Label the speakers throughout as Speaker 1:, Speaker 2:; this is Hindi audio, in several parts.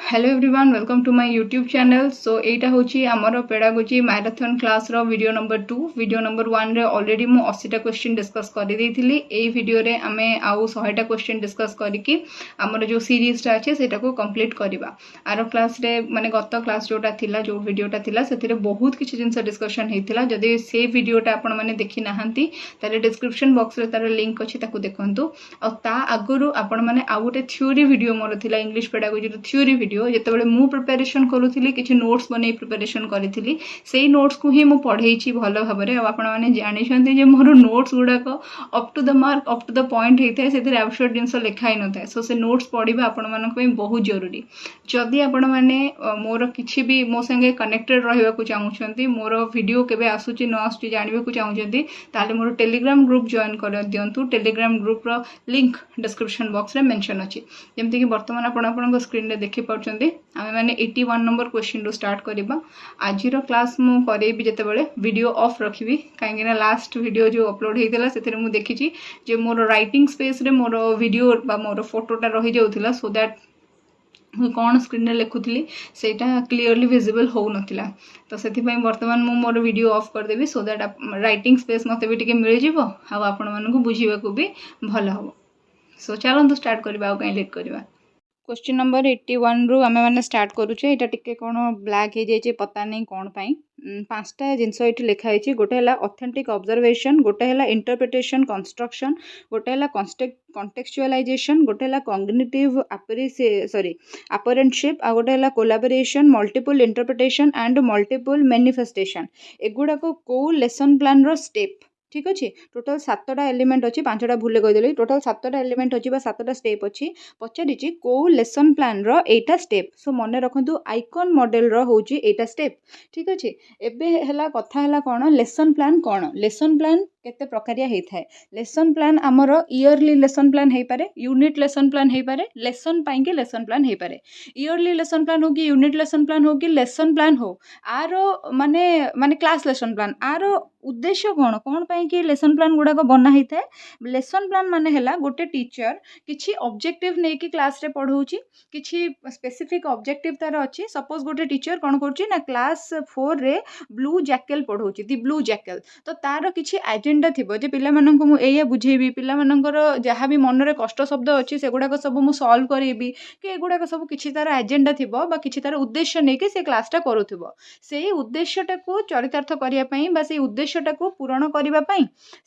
Speaker 1: Hello everyone welcome to my YouTube channel. So एटा होची आमर पेडागोजी मैराथन क्लास रो वीडियो नंबर 2 वीडियो नंबर 1 रे ऑलरेडी मु 80टा क्वेश्चन डिस्कस कर देइथिली। एई वीडियो रे आमे आउ 100टा क्वेश्चन डिस्कस करिकि आमर जो सीरीज टा अछि सेटा को कंप्लीट करबा। आरो क्लास रे माने गत क्लास जोटा थिला जो वीडियोटा थिला सेतिरे बहुत किछि जिंस डिस्कशन हेतिला। जदि से वीडियोटा आपण माने देखि नाहंती ताले डिस्क्रिप्शन बॉक्स रे तार लिंक अछि ताकू देखंतु। आ ता आगुरु आपण माने आउ गोटे थ्योरी वीडियो मोर थिला इंग्लिश पेडागोजी रो थ्योरी वीडियो जितेबाला मु प्रिपेरेसन करूली किसी नोट्स बन प्रिपेरेसन करी से नोट्स को ही मुझे पढ़े भल भाव में। आपने जानते मोर नोट्स गुड़ाक up to the mark up to the point होता है से एब्सर्ड जिनस लिखाई न था। सो से नोट्स पढ़ा आपण मानी बहुत जरूरी। जदि आपण मैंने मोर कि भी मो संगे कनेक्टेड रहा चाहूँगी मोर वीडियो केवे आसूची न आसूची जानवा चाहूँगी ताले मोर टेलीग्राम ग्रुप जॉइन कर दिंतु। टेलीग्राम ग्रुप रो लिंक डिस्क्रिप्शन बॉक्स रे मेंशन अच्छी जमती कि बर्तमान आपण स्क्रीन रे देखि पार्टी आम मैंने 81 नंबर क्वेश्चन रू स्टार्ट करवा। आज क्लास मु करेबी जितेबाला वीडियो ऑफ रखी कहीं लास्ट वीडियो जो अपलोड होता है मुझे देखी जे मोर राइटिंग स्पेस रे मोर वीडियो बा मोर फोटोटा रही जाऊला सो दैट कौन स्क्रीन लिखुली से क्लीयरली विजिबल हो नाला। तो से बर्तमान मु मोर वीडियो ऑफ करदेवी सो दैट राइटिंग स्पेस मत भी मिल जाव आपण मानू बुझाक भी भल हम। सो चलते स्टार्ट करवा कहीं लेट करवा। क्वेश्चन नंबर 81 रु आमे माने स्टार्ट करूचे। एटा टिके कोन ब्लैक हे जाय पता नहीं कौन पाई। पांचटा जिनस ये लिखा है। गोटे है ऑथेंटिक ऑब्जर्वेशन, गोटे है इंटरप्रिटेशन कंस्ट्रक्शन, गोटे है कॉन्टेक्चुअलाइजेशन, गोटे है कॉग्निटिव अपरेंटशिप, आ गोटे है collaboration, multiple interpretation and multiple manifestation. एगुड़ा को लेसन प्लान रो स्टेप ठीक अच्छे। टोटाल 7टा एलिमेंट अच्छी 5टा भूल कहीदेली। टोटाल 7टा एलिमेंट अच्छी 7टा स्टेप अच्छी पचारि को लेसन प्लान रो 8टा स्टेप। सो मन रखु आइकन मॉडल रो होची 8टा स्टेप ठीक अच्छे। एबे हला कथा हला कौन लेसन प्लान कौन लेसन प्लान केते प्रकारिया होता है। लेसन प्लान आमर इयरली लेसन प्लान हो पारे, यूनिट लेसन प्लान हो पारे, लेसन पाई लेसन प्लान हो पारे। इयरली लेसन प्लान हो कि यूनिट लेसन प्लान हो कि लेसन प्लान हो आर माने माने क्लास लेसन प्लान आर उद्देश्य कौन कौन पाई कि लेसन प्लान गुड़ाक बना होता है। लेसन प्लान माने हला गोटे टीचर किछि ऑब्जेक्टिव नहीं कि क्लास रे पढ़ाउची किछि स्पेसिफिक ऑब्जेक्टिव तार अच्छी। सपोज गोटे टीचर कौन करुच्ची ना क्लास 4 रे ब्लू जैकेल पढ़ाउची दी ब्लू जैकेल। तो तार किछि एजेंडा थिबो जे पिला माननकु मु एया बुझेबी पिला माननकर जहाँ भी मन रे कष्ट शब्द अच्छी से गुड़ाक सब मु सॉल्व करेबी कि एगुड़ाक सब किछि तार एजेंडा थिबो बा किछि तार उद्देश्य नहीं कि से क्लासटा करूथिबो। सेही उद्देश्यटा को चरितार्थ करिया पई बा सेही उद्देश्यटा को पूरण करिवा पई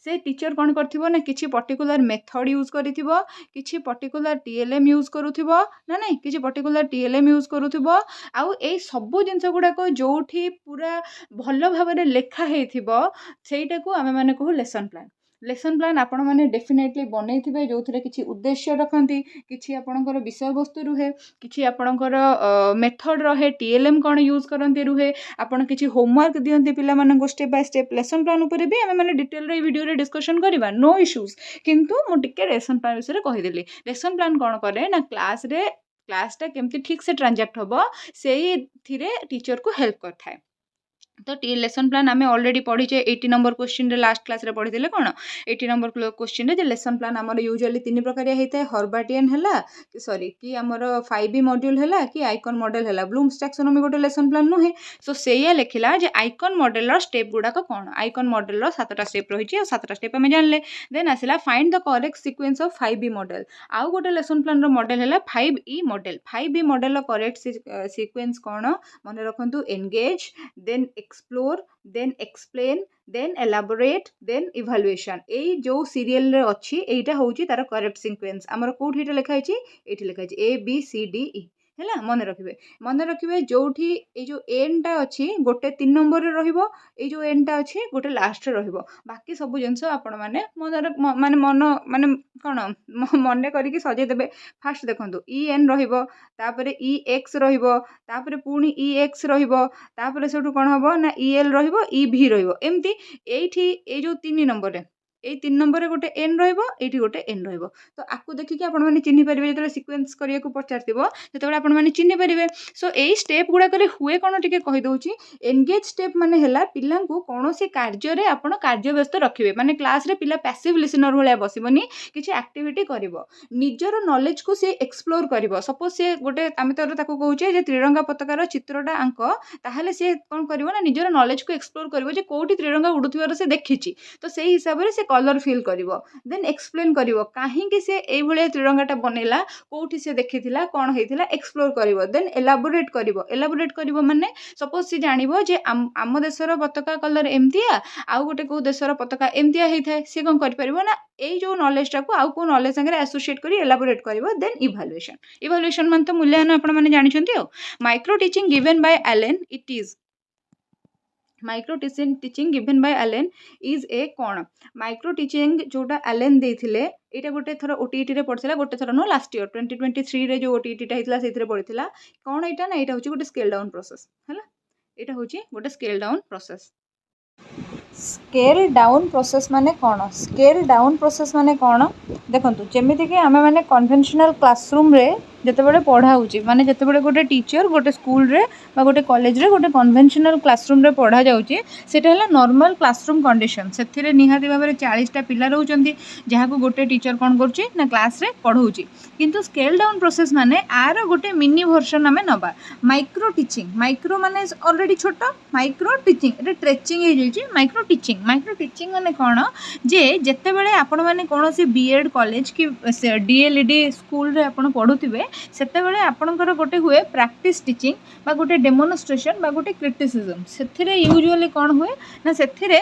Speaker 1: से टीचर कौन करथिबो ना किछि पर्टिकुलर मेथड यूज करिथिबो, किछि पर्टिकुलर टीएलएम यूज करुथिबो ना नहीं किछि पर्टिकुलर टीएलएम यूज करुथिबो। आउ ए सब जिंस गुड़ाक जोठी पूरा भल भाव में लेखा हेथिबो सेटा को आमे माने कहू लेसन प्लान। लेसन प्लान आपण माने डेफिनेटली बनई थिबे जो थिरे किछि उद्देश्य रखंती किछि आपणकर विषय वस्तु रुहे किछि आपणकर मेथड रहे टीएलएम कौन यूज करंती रुहे आपण किछि होमवर्क दियंती पिला माननको step by step. Lesson plan ऊपर भी आमे माने डिटेल रे वीडियो रे डिस्कशन करबा नो इश्यूज किंतु मु टिके लेसन प्लान विषय रे कहि देली। लेसन प्लान कौन करे ना क्लासटा केमती ठीक से ट्रांजैक्ट होबो सेही थिरे टीचर को हेल्प करथाय। तो लेसन प्लान आम ऑलरेडी पढ़ीचे 80 नंबर क्वेश्चन रे लास्ट क्लास रे पढ़ी कौन 80 नंबर क्वेश्चन रे लेसन प्लान आमर यूजुअली 3 प्रकार होता है। हर्बाटियन है सॉरी कि आमर 5B मॉड्यूल है कि आइकन मॉडल है। ब्लूम्स टैक्सोनॉमी गोटे लेसन प्लान नुहे। सो से लिखला जे आइकन मॉडल रो स्टेप गुड़ाक कौन आइकन मॉडल रो 7टा स्टेप रही है 7टा स्टेप आम जानले। देन आसला find the correct sequence of 5B model. आउ गोटे लेसन प्लान रो मॉडल है 5E मॉडल। 5B मॉडल रो करेक्ट सीक्वेंस कौन मन रखु engage then explore then explain then elaborate then evaluation. ए जो सीरियल रे अच्छी एटा होची तार करेक्ट सीक्वेंस आमर कोठी एटा लिखा हिची एठी लिखा हिची ABCDE है मन रखिबे जोठी ए जो एनटा अच्छी गोटे 3 नंबर रे रहिबो ए जो एनटा अच्छी गोटे लास्ट रे रहिबो। बाकी सब जिंस आपण माने मन माने कौन मन करिकी सजे देबे। फास्ट देखंतु EN रहिबो तापरे EX रहिबो तापरे पुणी EX रहिबो तापरे सेठु कोन हबो ना EL रहिबो EV रहिबो एमती एठी ए जो 3 नंबर रे এই 3 नंबर रे गोटे n रहइबो एठी गोटे n रहइबो तो आकु देखि कि आपण माने चिन्हि परिबे जेतले सीक्वेंस करिया को पचारतिबो सेतबे आपण माने चिन्हि परिबे सो एई स्टेप गुडा करे हुए कोन टिके कहि दउची एंगेज स्टेप माने हला पिल्ला को कोनोसी कार्य रे आपण कार्य व्यस्त रखिबे माने क्लास रे पिल्ला पैसिव लिसनर भलिया बसिबोनी किछि एक्टिविटी करिवो निजर नॉलेज को से एक्सप्लोर करिवो सपोज से गोटे आमे तर ताको कहउचे जे त्रिरंगा पताकार चित्रटा अंक ताहले से कोन करिवो ना निजर नॉलेज को एक्सप्लोर करिवो जे कोठी त्रिरंगा उडुथिबार से देखिछि तो सेही हिसाब रे से कलर फिल करिवो देन एक्सप्लेन करिवो काहे कि से एई भलिया त्रिरंगाटा बनेला कोठी से देखिथिला कोन हेतिला एक्सप्लोर करिवो देन एलाबोरेट करिवो माने सपोज से जानिबो जे आम देशर पताका कलर एमतिया आउ गोटे को देशर पताका एमतिया हेइ थाए से कोन करि परिवो ना एई जो नॉलेज टाको आउ को नॉलेज संगे एसोसिएट करी एलाबोरेट करिवो देन इवैल्यूएशन मान तो मूल्यांकन आपण माने जानि छथि micro teaching given by Allen it is micro teaching given by Allen is a कोण माइक्रो टीचिंग जोटा एलन देथिले एटा गोटे थर ओटीईटी रे पड़थिला गोटे थर नो लास्ट ईयर 2023 रे जो ओटीईटी टा हितला सेथिरे पड़थिला कोण एटा ना एटा होची गोटे स्केल डाउन प्रोसेस हला एटा होची गोटे scale down process scale down process माने कोण स्केल डाउन प्रोसेस माने कोण देखंतु जेमिति कि आमे माने कन्वेंशनल क्लासरूम रे जेतेबेले पढ़ा होची माने जेतेबेले गोटे टीचर गोटे स्कूल रे बा गोटे कॉलेज रे गोटे कन्वेंशनल क्लासरूम रे पढ़ा जाउची सेटा हला नॉर्मल क्लासरूम कंडीशन सेथिरे निहाती भाबरे 40 टा पिला रहउचंती जहा को गोटे टीचर कोन करची ना क्लास रे पढ़ौची किंतु स्केल डाउन प्रोसेस माने आरो गोटे मिनी वर्जन हमें नबा माइक्रो माइक्रो माने ऑलरेडी छोटो माइक्रो टीचिंग रे ट्रेचिंग हे जैची माइक्रो टीचिंग माने कोन जे जेतेबेले आपण माने कोनोसी बीएड कॉलेज की डीएलईडी स्कूल रे आपण पढुतिबे सेतेबेले आपणकर गोटे हुए प्रैक्टिस टीचिंग बा गोटे डेमोन्स्ट्रेशन बा गोटे क्रिटिसिज्म सेथिरे यूजुअली कोन हुए ना सेथिरे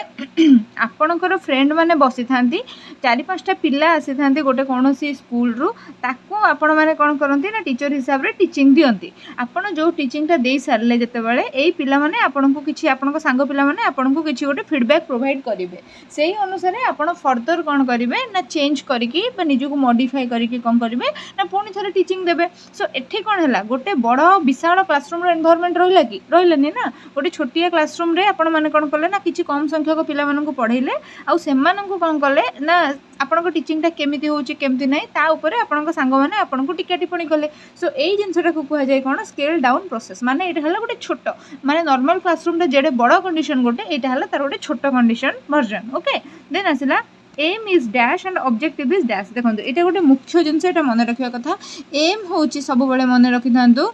Speaker 1: आपणकर फ्रेंड माने बसी थांती 4-5टा पिला आसी थांती गोटे कोनोसी स्कूल रु ताको आपण माने कोन करंती ना टीचर हिसाब रे टीचिंग दियंती आपण जो टीचिंग टा देई सारले जेतेबेले एई पिला माने आपणको किछि आपणको सांग पिला माने आपणको किछि गोटे फीडबैक प्रोवाइड करिवे सेही अनुसार आपण फर्दर कोन करिवे ना चेंज करिकि बा निजु को मॉडिफाई करिकि कोन करिवे ना पुनी थरे टीचिंग देबे सो एठी कोन हला गोटे बड़ विशाल क्लासरूम रे एनवायरनमेंट रहिला कि रहिलानी ना गोटे छोटिया क्लासरूम रे आपण माने कोन करले ना किछि कम संख्यक पिला मानन को पढाइले आ सेमान को कोन करले ना आपण को टीचिंग टा केमिति होची केमिति नै ता ऊपर आपण को संग माने आपण को टिका टिप्पणी करले सो एई जिंसटा को कहै जाय कोन स्केल डाउन प्रोसेस माने एटा हला गोटे छोटो माने नॉर्मल क्लासरूम रे जेडे बड़ कंडीशन गोटे एटा हला तार गोटे छोटो कंडीशन वर्जन ओके देन आसिला aim is dash and objective is dash देखो ये गोटे मुख्य जिनस एटा मन रखिया कथा एम होची सब बेले मन रखि थांतु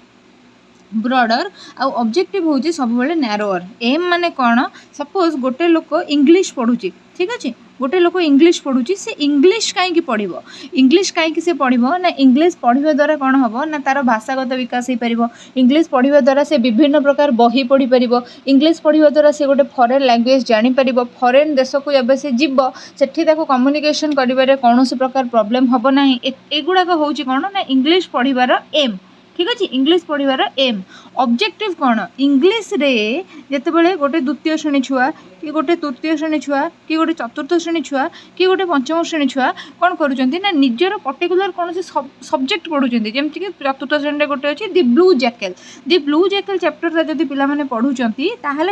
Speaker 1: ब्रॉडर आ ऑब्जेक्टिव होची सब बेले नैरोअर एम माने कोन सपोज गोटे लोक इंग्लिश पढुची ठीक अछि गोटे लोक इंग्लिश पढुची से इंग्लिश काई पढ़िबो इंग्लिश काई से पढ़िबो ना इंग्लिश पढ़िबा द्वारा कोन हबो ना तार भाषागत विकास हे परिबो इंग्लिश पढ़िबा द्वारा से विभिन्न प्रकार बही पढ़ी परिबो इंग्लिश पढ़िबा द्वारा से गोटे फॉरेन लैंग्वेज जानि परिबो फॉरेन देश को जबे से जीवो सेठी ताको कम्युनिकेशन करिबारे कोनोसी प्रकार प्रॉब्लम हबो नाही एगुडा को होची कोन ना इंग्लिश पढ़िबार एम ठीक अच्छे इंग्लिश पढ़िबार एम ऑब्जेक्टिव कौन इंग्लिश रे जितेबाला गोटे द्वितीय श्रेणी छुआ कि गोटे तृतीय श्रेणी छुआ कि गोटे चतुर्थ श्रेणी छुआ कि गोटे पंचम श्रेणी छुआ कौन करुँच ना निजर पर्टिकुलर कौन सब्जेक्ट पढ़ुं जमीक चतुर्थ श्रेणी गोटे अच्छी दि ब्लू जैकेल चैप्टर जब पे पढ़ुं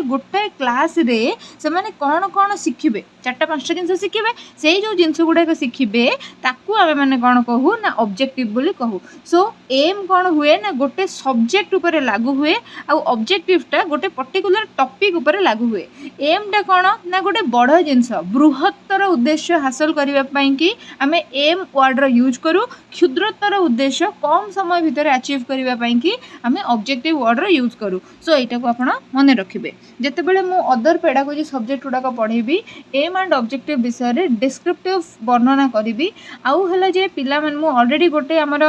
Speaker 1: गोटे क्लास रे से माने कौन कौन शिखिबे 4-5टा जिनस शिखिबे से जो जिनस गुड़ाक शिखिबे ताकू आमे माने कौन कहू ना ऑब्जेक्टिव बोली कहू सो एम कौन हुए ना गोटे सब्जेक्ट उपरे लागू हुए आ ऑब्जेक्टिवटा गोटे पर्टिकुलर टॉपिक उपरे लागू हुए एमटा कौन ना गोटे बड़ जिनस बृहत्तर उद्देश्य हासिल करने कि आम एम वर्ड यूज करूँ क्षुद्रतर उद्देश्य कम समय भितर अचीव करने कि आम ऑब्जेक्टिव वर्ड यूज करूँ सो यहाँ को आप मन रखिए जितेबाला मु अदर पेडागोजी सब्जेक्ट गुड़ाक पढ़ेबी एम एंड ऑब्जेक्टिव विषय डिस्क्रिप्टिव वर्णना करी आउ है जे पिला ऑलरेडी गोटे आमर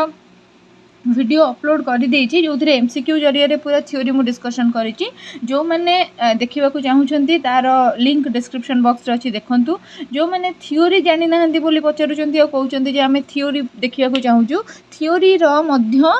Speaker 1: वीडियो अपलोड कर देछि जो थरे एमसीक्यू जरिया पूरा थ्योरी मु डिस्कशन करिछि जो माने देखिबा को चाहउछंती तार लिंक डिस्क्रिप्शन बॉक्स रे अछि देखंतु जो माने थ्योरी जानि नाहंती बोली पचारुछंती आ कहउछंती जे आमे थ्योरी देखिबा को चाहउछु थ्योरी रो मध्य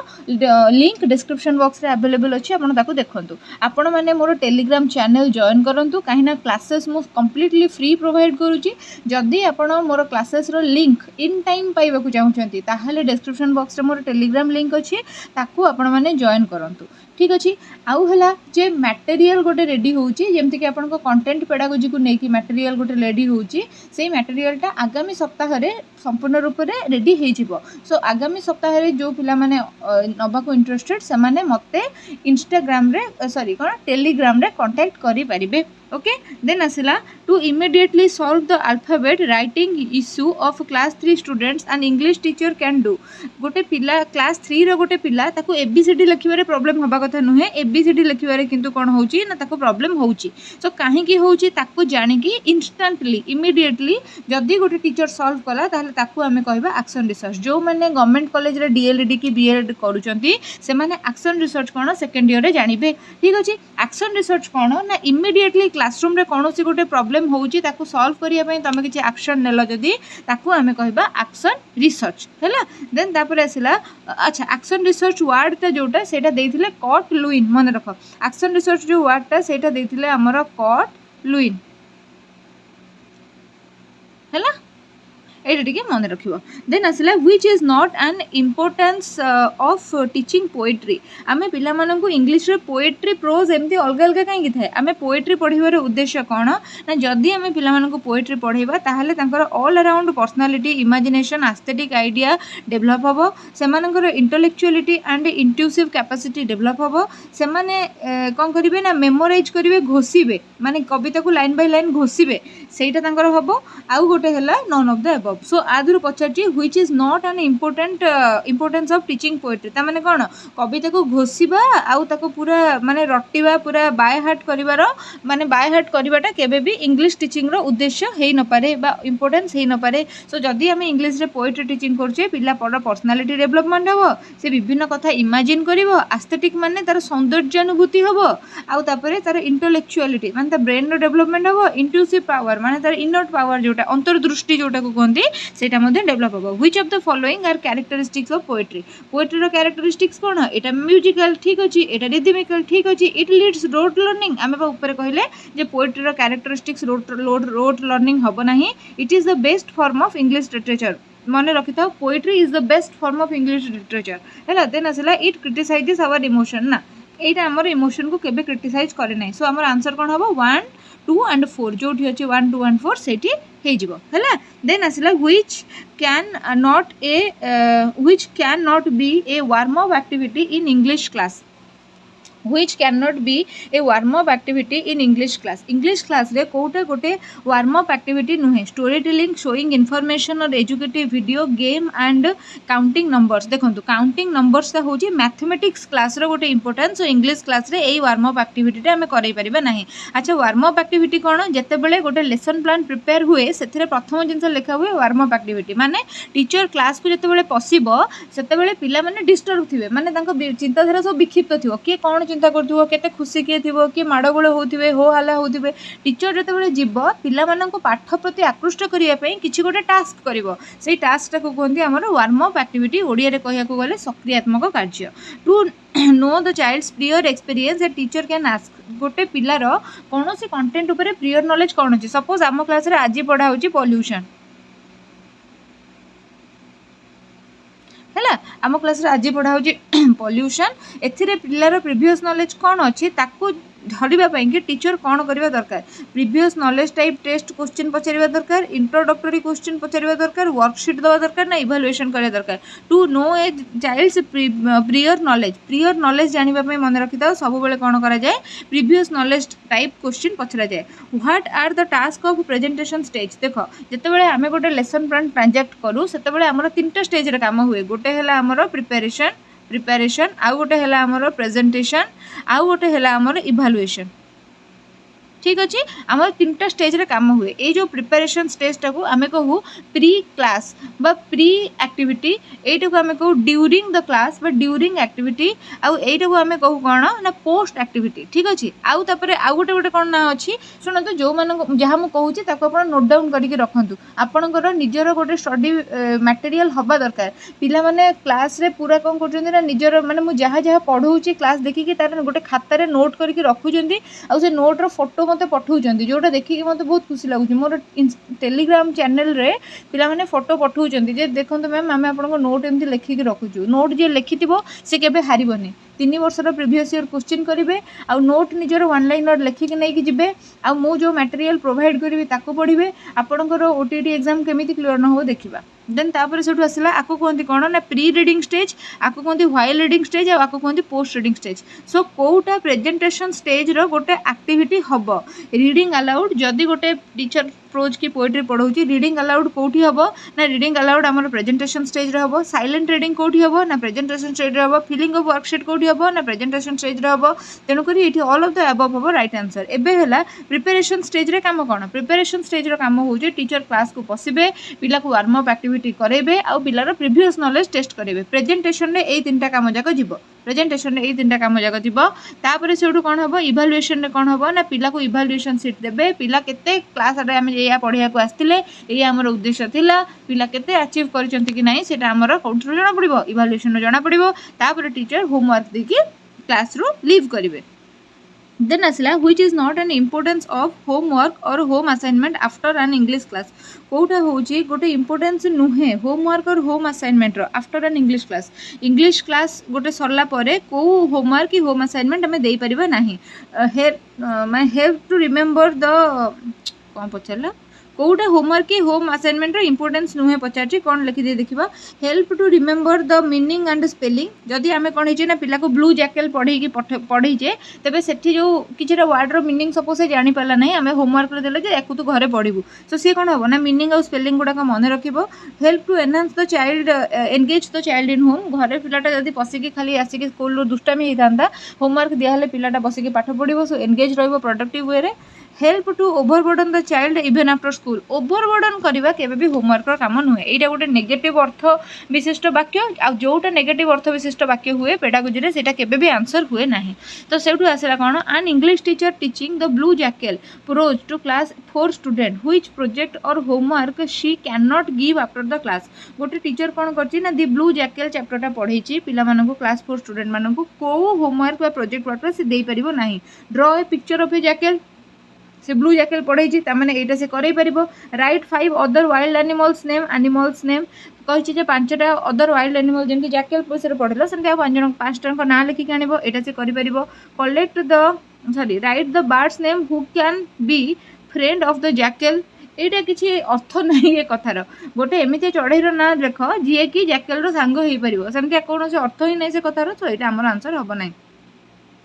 Speaker 1: लिंक डिस्क्रिप्शन बॉक्स रे अवेलेबल अछि आपण ताको देखंतु आपण माने मोर टेलीग्राम चैनल जॉइन करंतु काहिना क्लासेस मु कंप्लीटली फ्री प्रोवाइड करूछि जदी आपण मोर क्लासेस रो लिंक इन टाइम पाइबा को चाहउछंती ताहाले डिस्क्रिप्शन बॉक्स रे मोर टेलीग्राम लिंक लिंक अच्छे ताकू आपण मैंने जॉइन करंतु ठीक अच्छे। आउ है जे मटेरियल गोटे रेडी होची जेमती कि आपन को कंटेंट पेडागोजी को नेकी मटेरियल गोटे रेडी होची से मटेरियलटा आगामी सप्ताह रे संपूर्ण रूप से रेडी हो सो आगामी सप्ताह रे जो पिला माने नबा को इंटरेस्टेड से माने मते इंस्टाग्राम रे सॉरी कौन टेलीग्राम रे कांटेक्ट करि परिबे ओके। देन आसिला to immediately solve the alphabet writing issue of class 3 students and English teacher can do गोटे पिला क्लास 3 रो गोटे पिला ताको एबीसीडी लिखिबारे प्रॉब्लम हबा कथा नुहे एबीसीडी लिखिबारे किंतु कोन होउची ना ताको प्रॉब्लम होउची सो काहे की होउची ताको जानि की इंस्टेंटली इमिडिएटली जदी गोटे टीचर सॉल्व कला ताहले ताको हमें कहबा एक्शन रिसर्च जो माने गवर्नमेंट कॉलेज रे डीएलडी की बीएड करूचंती से माने एक्शन रिसर्च कोन सेकंड ईयर रे जानिबे ठीक अछि। एक्शन रिसर्च कोन ना इमिडिएटली क्लासरूम रे कौन सी गोटे प्रॉब्लम होउची ताको सॉल्व करिया पई तमे किछि एक्शन नेलो जदी ताको हमें कहबा एक्शन रिसर्च हैला। देन तापर आसिला अच्छा एक्शन रिसर्च वर्ड ता जोटा सेटा देथिले कॉट लुइन मन रखो एक्शन रिसर्च जो वर्ड ता सेटा देथिले हमर कॉट लुइन हैला एटा टिके मन रखिबो। देन आसिला which is not an importance of teaching poetry आमे पिला मानन को इंग्लिश रे पोएट्री प्रोज एमती अलग अलग काई थाए आमे पोएट्री पढ़िबार उद्देश्य कोन ना जदी आमे पिला मानन को पोएट्री पढ़ाइबा ताहले तांकर all around personality imagination aesthetic idea develop हबो से मानकर इंटेलेक्चुअलिटी एंड इंट्यूसिव कैपेसिटी डेवलप हबो से माने कोन करिवे ना मेमोराइज करिवे घोषिबे माने कविता को लाइन बाय लाइन घोषिबे सेटा तांकर हबो। आउ गोटे हला none of the above so आदुर पचारची which is not an importance of teaching poetry ता माने कोन कविता को घोषिबा आउ ताको पूरा माने रटिबा पूरा बाय हार्ट करिवार माने बाय हार्ट करिवाटा केबे भी इंग्लिश टीचिंग रो उद्देश्य हेई न पारे बा इंपोर्टेंस हेई न पारे सो जदी हम इंग्लिश रे पोएट्री टीचिंग करछे पिला पड़ पर्सनालिटी डेवलपमेंट हबो से विभिन्न कथा इमेजिन करिवो एस्थेटिक माने तार सौंदर्यानुभूति हबो आउ तापरे तार इंटेलेक्चुअलिटी माने ता ब्रेन रो डेवलपमेंट हबो इंट्यूसिव पावर माने तार इनर पावर जोटा अंतर्दृष्टि जोटा को कहंती सेटा मध्ये डेवलप हबो। Which of the following are characteristics of poetry poetry रो कैरेक्टरिस्टिक्स कोन एटा म्यूजिकल ठीक अछि एटा रिदमिकल ठीक अछि इट लीड्स रोट लर्निंग आमे बा ऊपर कहले जे पोएट्री रो कैरेक्टरिस्टिक्स रोट लर्निंग हबो नाही it is the best form of English literature मन रखि था poetry is the best form of English literature हैला। देन आसला इट क्रिटिसाइजेस आवर इमोशन ना एटा हमर इमोशन को केबे क्रिटिसाइज करे नै सो हमर आंसर कोन हबो 1 2 एंड 4 जोठी अछि 1 2 एंड 4 सेठी हे जिवो हैला। देन आसला which can not be a warm up activity in English class which cannot be a warm up activity in English class रे कोटा गोटे warm up activity नुहे story telling showing information or educative video game and counting numbers देखंतु counting numbers ता होची mathematics class रो गोटे importance so English class रे एई warm up activity रे हमें करै परिबा नाही। अच्छा warm up activity कोन जते बेले गोटे lesson plan prepare हुए सेथिरे प्रथम जिंस लेखा हुए warm up activity माने टीचर क्लास को जते बेले पसिबो सेते बेले पिला माने डिस्टर्ब थिबे माने तांको चिंताधारा सब विक्षिप्त थिबो के कोन चिंता करथुबो केते खुशी के थिबो कि माडगोळ होउथिबे हो हल्ला होउथिबे टीचर जते बेले जीव पिला मानन को पाठ प्रति आकृष्ट करिया पई किछि गोटे टास्क करिवो सेई टास्क को कोनती हमर वार्म अप एक्टिविटी ओडिया रे कहिया को गले सक्रियात्मक कार्य to know the child's prior experience a teacher can ask गोटे पिलार कोनोसी कंटेंट ऊपर प्रियर नॉलेज कोन अछि सपोज आम क्लास रे आज पढा होची पॉल्यूशन हैला आम क्लास रे आज पढ़ा होची पॉल्यूशन एथिरे पिल्लार प्रीवियस नॉलेज कोन अछि ताकू धरिबा पई कि टीचर कोन करबा दरकार previous knowledge type test question पचारिबा दरकार इंट्रोडक्टरी क्वेश्चन पचारिबा दरकार वर्कशीट दवा दरकार ना इवैल्यूएशन करिया दरकार to know a child's prior knowledge जानिबा पई मन रखिता सब बेले कोन करा जाय प्रीवियस नॉलेज टाइप क्वेश्चन पचरा जाय। What are the task of presentation stage देखो जते बेले हमें गोटे लेसन प्लान ट्रांजैक्ट करू सेते बेले हमर तीनटा स्टेज रे काम हुए गोटे हला हमर प्रिपरेशन आउ गोटे हला हमर प्रेजेंटेशन आउ गोटे हला हमर इवैल्यूएशन ठीक अच्छे आम तीनटा स्टेज रे काम हुए ये जो प्रिपरेशन स्टेज टाक आम कहू प्री क्लास बा प्री एक्टिविटी यू आम कहू ड्यूरिंग द क्लास बा ड्यूरिंग एक्टिविटी आउ यू आम कहू कौन ना पोस्ट एक्टिविटी ठीक अच्छे आउ तापर आउ गोटे गोटे कौन ना अच्छी शुणु जो मैंने जहाँ मुझे कहूँ आप नोट डाउन करके रखु आपणकर निजर गोटे स्टडी मटेरियल हवा दरकार पिला माने क्लास रे पूरा कौन कर निजर माने मुझे जहाँ जहाँ पढ़ाऊँ क्लास देखिकी तार गोटे खातार नोट करके रखुच्च आ नोट्र फोटो मते पठाउछन्ती जोटा देखिक मते बहुत खुशी लागुछि मोर टेलीग्राम चैनल रे पिला माने फोटो पठाउछन्ती जे देखंतु मैम आमे आपनको नोट एमती लिखिक रखुछु नोट जे लिखिथिबो से केबे हारिबोनी 3 वर्षर प्रीवियस ईयर क्वेश्चन करेंगे आउ नोट निजर वन लाइनर लिखिक नहीं कि आउ मु जो मटेरियल प्रोवाइड करी ताको पढ़िबे आपणकर ओटीटी एग्जाम केमिति क्लियर न हो देखिबा देन तापर सेठु आसला आको कहती कौन ना प्री रीडिंग स्टेज आको कहती व्हाइल रीडिंग स्टेज आको कहती पोस्ट रीडिंग स्टेज सो कोटा प्रेजेंटेशन स्टेज रो गोटे एक्टिविटी हम रीडिंग अलाउड जदि गोटे टीचर प्रोज की पोएट्री पढ़ाऊँ रीडिंग अलाउड कौटी हम ना रीडिंग अलाउड आम प्रेजेंटेशन स्टेज हम साइलेंट रीडिंग कौटी हम ना प्रेजेंटेशन स्टेज हम फिलिंग ऑफ वर्कशीट कौटी हम ना प्रेजेंटेशन स्टेज हम तेणुक ये ऑल ऑफ द अबव हम राइट आंसर एबे है प्रिपेरेशन स्टेज रे काम कौन प्रिपेरेशन स्टेज रो काम हो टीचर क्लास को पशिबे पिला को वार्म अप एक्टिविटी करेबे आ पिलार प्रीवियस नॉलेज टेस्ट करेबे प्रेजेंटेशन रे ए तीनटा काम जाक जीव प्रेजेंटेशन रे ए तीनटा काम जाक जीव तापर सेठू कौन हम इभालुएशन रे कौन हम ना पिला को इभालुएशन सीट देबे पिला केते क्लास रे आमे या पढ़िया को आस्तिले ये हमर उद्देश्य थिला पिला केते अचीव करचंती कि नाही सेटा हमर काउंटर जणा पड़िबो इभालुएशन जणा पड़िबो तापर टीचर होमवर्क देकी क्लास रो लीव करिवे देन आसला which is not an importance of homework और home assignment after an English class कोटा होची गोटे इम्पोर्टेंस नुहे होमवर्क और होम असाइनमेंट रो आफ्टर एन इंग्लिश क्लास गोटे सरला परे को होमवर्क की होम असाइनमेंट हमें देई परिबा नाही मैं हैव टू रिमेंबर द कौन पचारला कोटा होमवर्क की होम असाइनमेंट इंपोर्टेंस नुहे पचार कौन लिखी दे देखा help to remember the meaning and spelling जदि आम कौन ना पिला को ब्लू जैकेल पढ़े तेज से जो किसी वार्ड मीनिंग सपोज से जापारा ना आम होमवर्क देले याकू तू घरे पढ़ू सो सी कौन हम ना मीनिंग और स्पेलिंग गुड़ाक मन रखिब help to enhance the child engage the child in home घरे पिलाटा जब पशिकी खाली आसिक स्कूल दुष्टामी होता होमवर्क दिहले पिलाटा बसिकी पाठ पढ़ो सो एंगेज रही प्रोडक्टिव वे रे help to overburden the child even after school overburden करवा केबे भी होमवर्क काम नुहे यहाँ गोटे नेगेटिव अर्थ विशिष्ट वाक्य आ जोटा नेगेटिव अर्थ विशिष्ट वाक्य हुए पेडागोजी रे सेटा केबे भी आंसर हुए नाही तो सेठू आसला कौन an English teacher teaching the blue jackal prose to class 4 student which project और homework she can not give after the class गोटे टीचर कौन करछि ना दी ब्लू जैकेल चैप्टरटा पढ़ेछि पिला मानकु क्लास 4 स्टूडेंट मानकु को होमवर्क व प्रोजेक्ट वाटर से देई परिबो नाही draw a picture of A Jekyll से ब्लू जैकेल पढ़े ताने यहाँ से कर right 5 other wild animals name कही 5टा अदर वाइल्ड एनिमल जमी जैकेल विषय पढ़ेल से 5 जन ना लिखिक आने यहाँ से कर collect the sorry write the birds name who can be friend of the jackal यहाँ किसी अर्थ ना ये कथार गोटे एमती चढ़ईर ना देख जी कि जैकेल सांग हो पार सेमती कौन अर्थ ही नहीं से कथार तो यहाँ आमर आंसर हम ना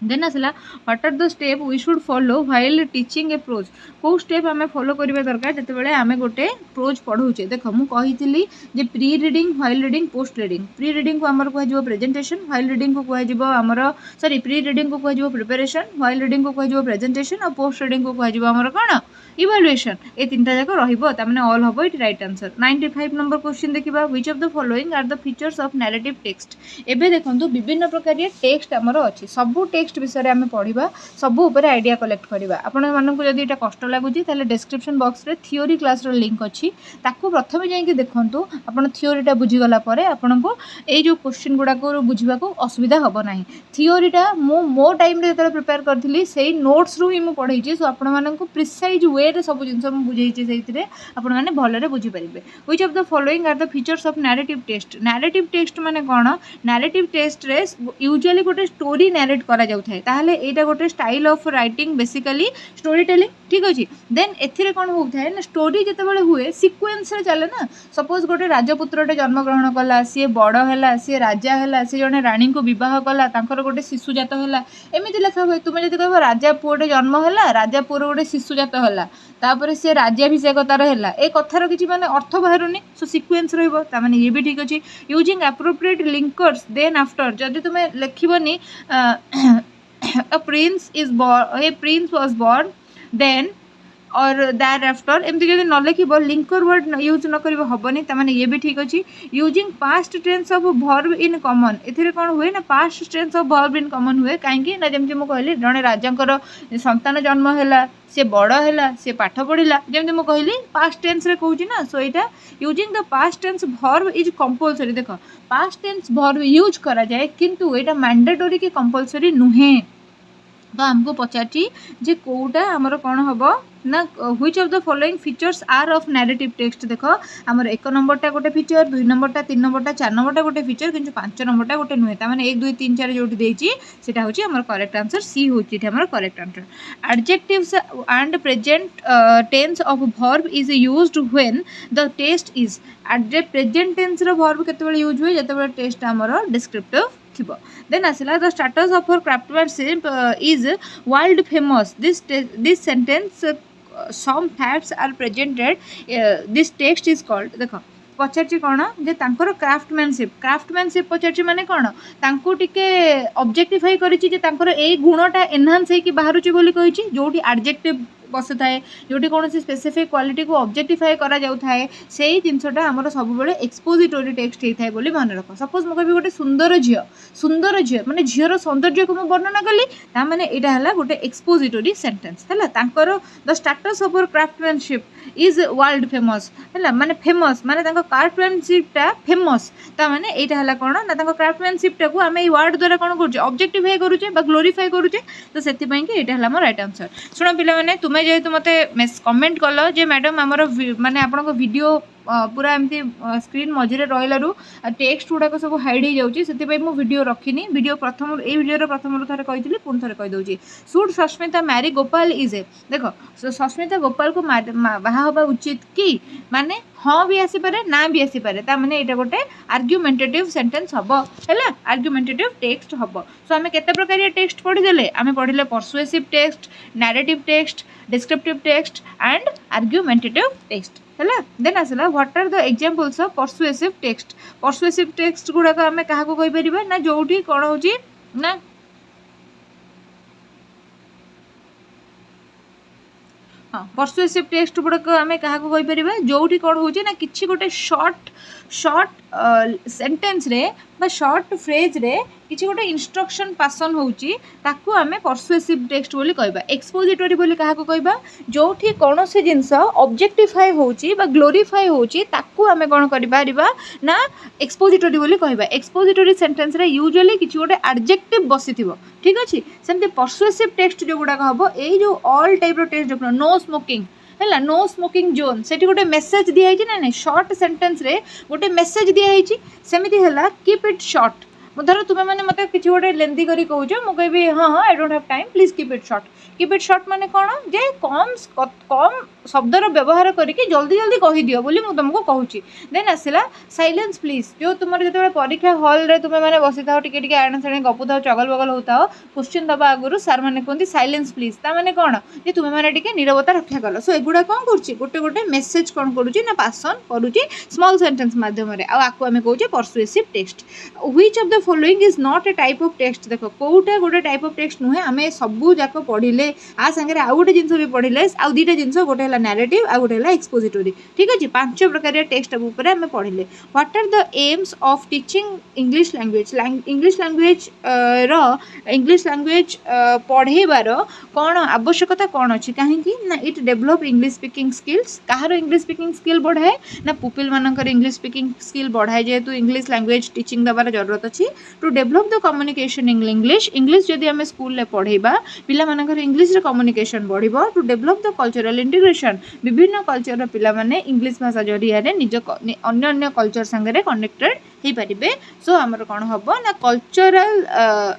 Speaker 1: देन आसला what are the step we should follow while teaching a prose को स्टेप आम फॉलो करवा दरकार जिते आम गोटे प्रोज पढ़ाऊे देख मुझे जे pre reading while reading post reading pre reading को आमर कह प्रेजेंटेशन व्हाइल रीडिंग को कह आमर सॉरी प्री रीडिंग को कह प्रिपरेशन व्हाइल रीडिंग को कह प्रेजेंटेशन और पोस्ट रीडिंग को कह आमर कौन इवैल्यूएशन ये तीनटा जाक रही ऑल हम ये राइट आंसर 95 नंबर क्वेश्चन देखा which of the following are the features of narrative text एबे देखंतु विभिन्न प्रकार टेक्स्ट आमर अच्छी सबू टेक्स्ट विषय आम पढ़ा सबू उपर आइडिया कलेक्ट करवा आपण मानक जब यहाँ कष्ट लगुच डिस्क्रिप्शन बॉक्स रे थियोरी क्लास रो लिंक अच्छी ताकू प्रथम जाइए देखूँ आपड़ थियोरीटा बुझीगला आपन को ये जो क्वेश्चन गुड़ाक बुझा असुविधा हम ना थियोरीटा मो टाइम जो प्रिपेयर करी से नोट्स रू ही मुझे पढ़ाई सो आपण प्रिसाइज वे सब जिन बुझे से आपने भलरे बुझीपारे which of the following are the features of narrative text माने कौन नैरेटिव टेक्स्ट रे यूजुअली गोटे स्टोरी नैरेट करा जाउथाय ताहले एटा गोटे style of writing basically story telling ठीक अच्छे देन एथिरे कौन होता है ना स्टोरी जिते हुए सिक्वेन्स रे चले ना सपोज गोटे राजपुत्रटे जन्मग्रहण कला सी बड़ है सी राजा है सी जड़े राणी को बह कला गोटे शिशुजात है एमती लिखा हुए तुम्हें जब कह राजा पुओटे जन्म है राजा पुओर गोटे शिशुजात है तापर से राज्याभिषेक तार है ए कथार किसी माने अर्थ बाहरुनी सो सिक्वेन्स रही ये भी ठीक अच्छे using appropriate linkers then after जदि तुम्हें लिखबनी a prince was born then और दैट आफ्टर एमती जब न लिख लिंकर वर्ड यूज न कर हेनी तमाने ये भी ठीक अच्छे using past tense of verb in common एथिरे कौन हुए ना past tense of verb in common हुए कहीं ना जमी मुझे कहली जड़े राजा संतान जन्म है सी बड़ है सी पाठ पढ़ला जमी मुझे कहली पास्ट टेंस रे कहूँ ना सो यहाँ using the past tense verb is compulsory देख पास्ट टेंस वर्ब यूज करा जाए किंतु यहाँ मैंडेटरी कि कंपलसरी नुहे तो आमको पचारि जे कोटा आमर कौन हम ना which of the following features are of narrative text देख आमर 1 नंबरटा गोटे फीचर 2 नंबरटा 3 नंबरटा 4 नंबरटा गोटे फीचर कि 5 नंबरटा गोटे नुहे ताने 1 2 3 4 जो देती सेटा होची आमर करेक्ट आंसर सी होची आमर correct answer. Adjectives and present tense of verb is used when the text is present tense रो वर्ब केतेबेले यूज हुए जेतेबेले टेस्ट आमर डिस्क्रिप्टिव थिबो। देन आसला the status of her craftsmanship is world famous this sentence some facts are presented this text is called देख पचार कौन जे तांकर क्राफ्टमैनशिप पचार माने कौन तांको टिके ऑब्जेक्टिफाई करिछि जे तांकर ए गुणटा एनहांस हेकि बाहरुछि बोली कहिछि जोठी एडजेक्टिव बस थाए जोटी कौन स्पेसिफिक क्वालिटी को ऑब्जेक्टिफाई करा जाउ थाए सेही जिनसटा हमर सब बेले एक्सपोजिटोरी टेक्स्ट हे थाए बोली मन रख। सपोज मो कहबी गोटे सुंदर झियो माने झियोर सौंदर्य को मो वर्णना कली ता माने एटा हला गोटे एक्सपोजिटोरी सेंटेंस हला तांकर the status of craftsmanship is world famous हला माने फेमस माने तांको क्राफ्टमैनशिपटा फेमस ता माने एटा हला कोन ना तांको क्राफ्टमैनशिपटा को आमे ई वर्ड द्वारा कोन करजे ऑब्जेक्टिफाई करूचे बा ग्लोरीफाई करूचे तो सेति पई के एटा हला मोर राइट आंसर। सुनो पिला माने तुमे जेहेतु मते कमेंट कल जे मैडम आमर माने आपन वीडियो पूरा एमती स्क्रीन मझे रही टेक्स्ट गुड़ाक सब हाइड हो जाऊँगी से वीडियो रखिनी वीडियो प्रथम ये वीडियो प्रथम थे कही पुणी थे कहीदे should Sasmita marry Gopal is a देख सस्मिता गोपाल को बाहा हवा उचित कि माने हाँ भी आसीपे ना भी आसीपे ताने यहाँ गोटे आर्ग्युमेंटेटिव सेंटेंस हम है आर्ग्युमेंटेटिव टेक्स्ट हम। सो आम केते प्रकार टेक्स्ट पढ़ीदे आम पढ़ले persuasive text narrative text descriptive text and argumentative text है। देन आसला what are the examples of persuasive text गुड़ाक आम क्या कहीपर ना जोटी कौन हो ना हाँ परसुएसिव टेक्स्ट गुड़ाक आम क्या कहीपर जोटी कौन हो ना कि गोटे शॉर्ट सेंटेंस रे बा शॉर्ट फ्रेज रे किसी गोटे इंस्ट्रक्शन पासन होची ताकू आमे परसुएसिव टेक्स्ट बोली कहबा। एक्सपोजिटोरी बोली कहा को कहबा जोठी कोनोसी जिंस ऑब्जेक्टिफाई होची बा ग्लोरीफाई होची ताकू आमे कोन करि पारिबा ना एक्सपोजिटोरी बोली कहबा। एक्सपोजिटोरी सेंटेंस रे यूजुअली किसी गोटे एडजेक्टिव बसिथिबो ठीक अछि सेमते परसुएसिव टेक्स्ट जो गुडा कहबो ए जो ऑल टाइप रो टेक्स्ट देखो नो स्मोकिंग है नो स्मोकिंग जोन से गोटे मेसेज दिखाई ना शॉर्ट सेंटेंस रे गोटे मेसेज दिखाई सेमती है कीप इट शॉर्ट धर तुम्हें मैंने मत कि गोटे लेंदी करी कहूछ मुझे कहबी हाँ हाँ I don't have time please keep it short माने कौन जे कम शब्दर व्यवहार करके जल्दी जल्दी कहीदियो बोली मुझे तुमको कहूँ। देन आसला साइलेंस प्लीज जो तुम जो परीक्षा हॉल रे तुम्हें मैंने बसी था टिके आड़े साड़े गपु था चगल बगल होता क्वेश्चन दबा आगु सार मैंने कहते साइलेंस प्लीज ता माने कौन जे तुम्हें मैंने टिके नीरवता रक्षा कल। सो एगुड़ा कौन कर गोटे गोटे मेसेज कौन करुच्ची ना पासन करुच्ची स्मॉल सेंटेंस माध्यम आपको आम कहूँ persuasive text. Which of the following is not A type of text देख कोटा गोटे टाइप ऑफ टेक्स्ट नुहे आम सबू जाक पढ़ले आ सांगे आउ गोटे जिनस भी पढ़ले आउ दुईटा जिनस गोटे नैरेटिव आ गोटे एक्सपोजिटोरी ठीक अच्छे 5 प्रकार टेक्स्ट उपर आम पढ़ले। What are the aims of teaching English language पढ़ेबार कौन आवश्यकता कौन अच्छी कहीं ना it develop English speaking skills कहार इंग्लिश स्पीकिंग स्किल बढ़ाए ना पुपिल मानकर इंग्लिश स्पीकिंग स्किल बढ़ाए जेहेतु इंग्लिश लैंग्वेज टीचिंग दबार जरूरत अच्छी to develop the communication in English जदि आम स्कूल पढ़ेबा पिला मानकर इंग्लिश रे कम्युनिकेशन बढ़िबो। To develop the cultural integration विभिन्न कल्चर पिला माने इंग्लिश भाषा जरिया रे निज अन्य अन्य कल्चर संगे कनेक्टेड हो पारे। सो आमर कौन हम ना कल्चरल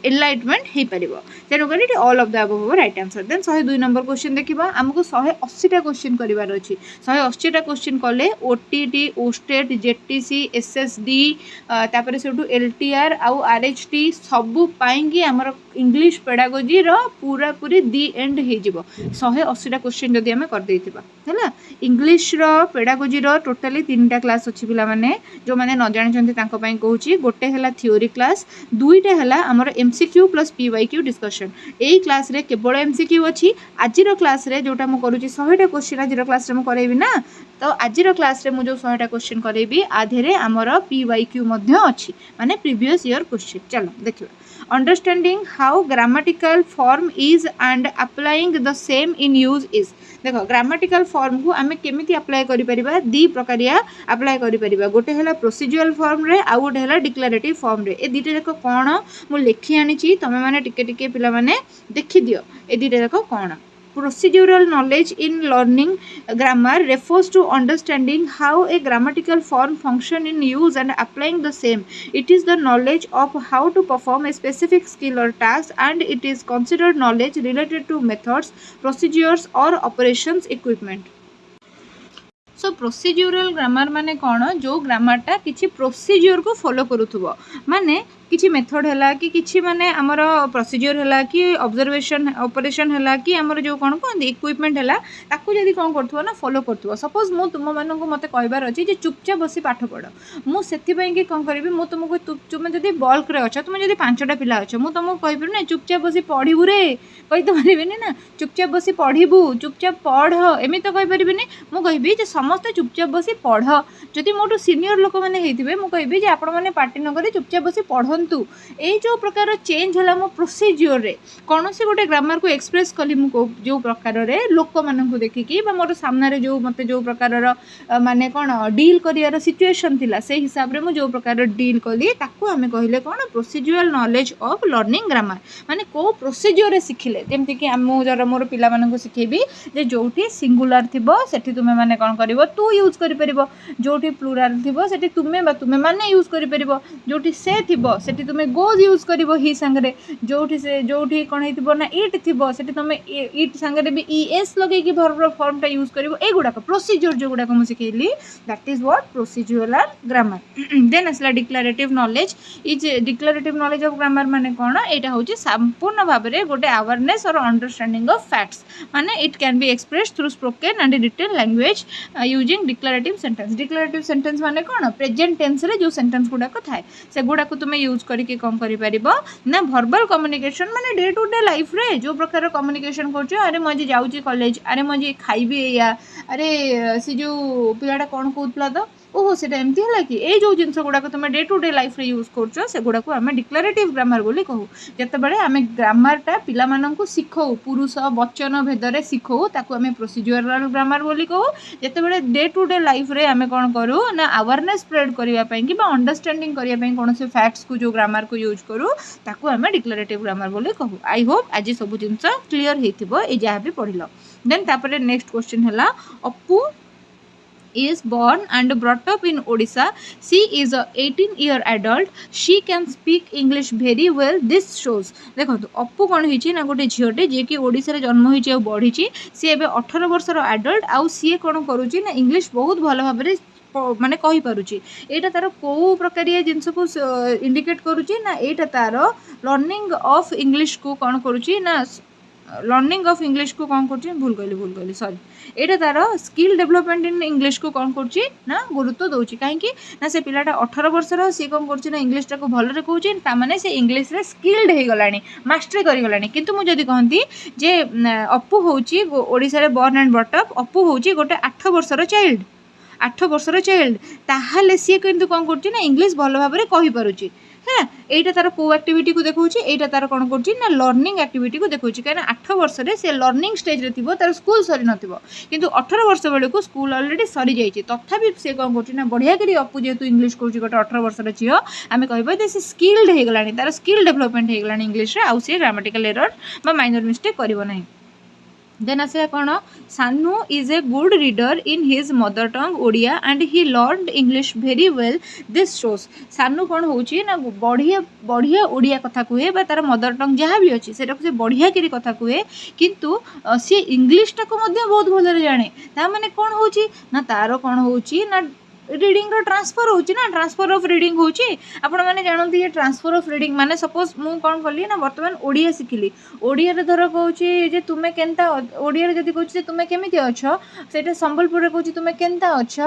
Speaker 1: एनलाइटमेंट हो पार तेणुक all of the above right answer. Then 102 number question देखा आमको 180टा क्वेश्चन करार अच्छी 180टा क्वेश्चन कले ओटीटी ओस्टेट जेटीसी एसएसडी तापर से एलटीआर आउ आरएचटी सबू पाई आमर इंग्लिश पेडागोजी रो पूरा पूरी दी एंड हो 180टा क्वेश्चन जदि आम करदे है इंग्लिश रो पेडागोजी रो टोटाली 3टा क्लास अच्छी पिला माने जो माने न जानि कहूँ गोटे है थ्योरी क्लास दुईटा है आमर एमसीक्यू प्लस पीवाईक्यू डिस्कशन यही क्लास रे केवल एमसीक्यू अच्छी आजिर क्लास रे जोटा मुझे करुँची 100टा क्वेश्चन आजिर क्लास रे मुझे करेबी ना तो आजिर क्लास रे मुझे 100टा क्वेश्चन करेबी आधे आमर पीवाईक्यू अच्छी माने प्रीवियस ईयर क्वेश्चन। चलो देखिए understanding how grammatical form is and applying the same in use is. देख ग्रामेटिकल फॉर्म को आम केमी अप्लाई कर दी प्रकारिया अप्लाई कर गोटे है प्रोसीजुअल फॉर्म रे आउ गोटे है डिक्लेरेटिव फॉर्म रे। ए दुईटा जाक कौन मुझे लिखी आनी तुम मैंने टिके पिला माने देखी दियो ए दुईटा जाक कौन। Procedural knowledge in learning grammar refers to understanding how a grammatical form function in use and applying the same. It is the knowledge of how to perform a specific skill or task, and it is considered knowledge related to methods, procedures or operations equipment. So procedural grammar माने कौन जो ग्रामरटा किसी प्रोसीजर को फॉलो करूथुबो माने किसी मेथड है कि किसी माने आमर प्रोसीजर है कि ऑब्जर्वेशन ऑपरेशन है कि आमर जो कौन कहते इक्विपमेंट है ताकू जदि कौन करूथुबो ना फॉलो करूथुबो। सपोज मु तुम मानक मत कहबार अछि जे चुपचाप बसी पाठ पढ़ मु सेथिपई कि कौन करिवि मु तुमको तुम जदि बल्क रे अछ तुम जदि 5टा पिला अछ मु तुमको कहबिर ना चुपचाप बसी पढ़िबु रे कहि तो परिबिनी ना चुपचाप बसी पढ़िबु चुपचाप पढ़ एमि तो कहि परिबिनी मु कहबि जे समस्ते चुपचाप बसी पढ़। जदि मोटू सीनियर लोक मैंने होते मुझे कहबी आपण मैंने पार्टी न करी चुपचाप बसी पढ़ंतु। ये जो प्रकार चेंज है मो प्रोसीजर रे कौन से गोटे ग्रामर को एक्सप्रेस कली जो प्रकार लोक मान देखिकी मोर सामने जो मत जो प्रकार माने कौन डील कर सिचुएशन थिला से हिसाब रे मु जो प्रकार डील कली ताकू आमे कहले कौन प्रोसीजुअल नॉलेज ऑफ लर्निंग ग्रामर माने को प्रोसीजर रे सिखिले जेमति कि आमु जरा मोर पिला मानन को सिखेबी जे जोठी सिंगुलर थिबो सेठी तुमे माने कौन करिवो तू यूज करि परिबो जोठी प्लुराल थिबो सेठी तुमे बा तुमे माने यूज करि परिबो जोठी से थिबो सेठी तुमे गोज यूज करिवो ही संगरे जोठी से जोठी कोन हेतिबो ना इट थिबो सेठी तुमे इट संगरे भी ईएस लगे कि भर फॉर्म टा यूज करिवो ए गुडा को प्रोसीजर जो गुडा को मु सिखेली that is what procedural grammar. Then असला declarative knowledge is declarative knowledge of grammar माने कोन एटा होची संपूर्ण भाबरे गोटे अवेयरनेस और अंडरस्टैंडिंग ऑफ फैक्ट्स माने it can be expressed through spoken and written language using declarative sentence. Declarative sentence माने कोन प्रेजेंट टेंस रे जो सेंटेंस गुडा को थाए से गुडा को तुमे यूज करके कम करि परिबो ना वर्बल कम्युनिकेशन माने डे टू डे लाइफ रे जो प्रकार कम्युनिकेशन करछो अरे मजे जाउची कॉलेज अरे मजे खाइबी या अरे से जो पिलाटा कोन कहउतला तो ओहो से एमती है कि ये जो जिनस गुड़ाक तुम डे टू डे लाइफ रे यूज कर से गुड़ाक आम डिक्लेरेटिव ग्रामर बोली कहू जिते बड़े आम ग्रामरटा पिला माननकु सिखाऊ पुरुष वचन भेदरे सिखाऊ ताकू आम प्रोसीजुरल ग्रामर बोली कहू जिते बड़े डे टू डे लाइफ रे आम कौन करूँ ना अवेयरनेस स्प्रेड करने कि अंडरस्टैंडिंग करने कौन से फैक्ट्स को जो ग्रामर को यूज करूँ ताकू आम डिक्लेरेटिव ग्रामर बोली कहू। आई होप आज सब जिनस क्लीयर होइथिबो ए जहाँ भी पढ़िल। देन तापर नेक्स्ट क्वेश्चन है अपू is born and brought up in Odisha. She is a 18-year adult. She can speak English very well. This shows देखो अपू कौन होइछि ना गोटे झीटे जे कि ओडिशा रे जन्म होइछि आ बढ़िछि सी एबे 18 वर्षर एडल्ट आउ सी कौन करुछि ना इंग्लिश बहुत भल भाव माने कहि पारुछि। एटा तार को प्रकारिया जिंस को इंडिकेट करुछि ना एटा तार लर्निंग ऑफ इंग्लिश को कौन करुछि ना लर्निंग ऑफ इंग्लिश को कौन कर भूल कहली सॉरी एटा तार स्किल डेवलपमेंट इन इंग्लिश को कौन कर ना गुरुत्व दौर कहीं ना से पिलाटा 18 वर्षर सी कौन कर इंग्लिश को भलरे कहूँ मैंने से इंग्लिश रे स्किल्ड हो गलानी मास्टरी करगलानी। किंतु मुझे कहती जे अपू होची ओडिशा रे बॉर्न एंड ब्रॉट अप अपू होची गोटे 8 वर्षर चाइल्ड ताहले सी किंतु कौन कर ना इंग्लिश भल भाव कहि पारुची है एटा तार को एक्टिविटी को देखौछि एटा तार कोन करछि ना लर्निंग एक्टिविटी को देखौछि काहे ना 8 वर्ष रे से लर्निंग स्टेज रे थिबो तार स्कूल सरी नथिबो किंतु 18 वर्ष बेले को स्कूल ऑलरेडी सरी जाइछि तथापि से कोन करछि ना बढ़िया करी अपू जेतु इंग्लिश करछि गोटे 18 वर्ष रे छियो आमे कहबो जे से स्किल्ड हे गलानी तार स्किल डेवलपमेंट हे गलानी इंग्लिश रे आउ से ग्रामेटिकल एरर बा माइनर मिस्टेक करिवो नाही। देन आसे कौन सानू is a good reader in his mother tongue Odia and he learned English very well. This shows सानू कौन होची ना बढ़िया बढ़िया ओडिया कथा कहे तार मदर टंग जहाँ भी अच्छी से बढ़िया करी कथा कहे किंतु सी इंग्लिशटा को बहुत भल जाने ता माने कौन होची ना तार कौन होची ना रीडिंग रो ट्रांसफर होची ना ट्रांसफर ऑफ रीडिंग होची आपण माने जानती ये ट्रांसफर ऑफ रीडिंग माने सपोज मु कौन कली ना वर्तमान ओडिया शिखिली ओडिया रे धर कहूची जे तुमे केनता ओडिया रे जदी कहूची तुमे केमिति अछ सेटा संबलपुर रे कहूची तुमे केनता अछ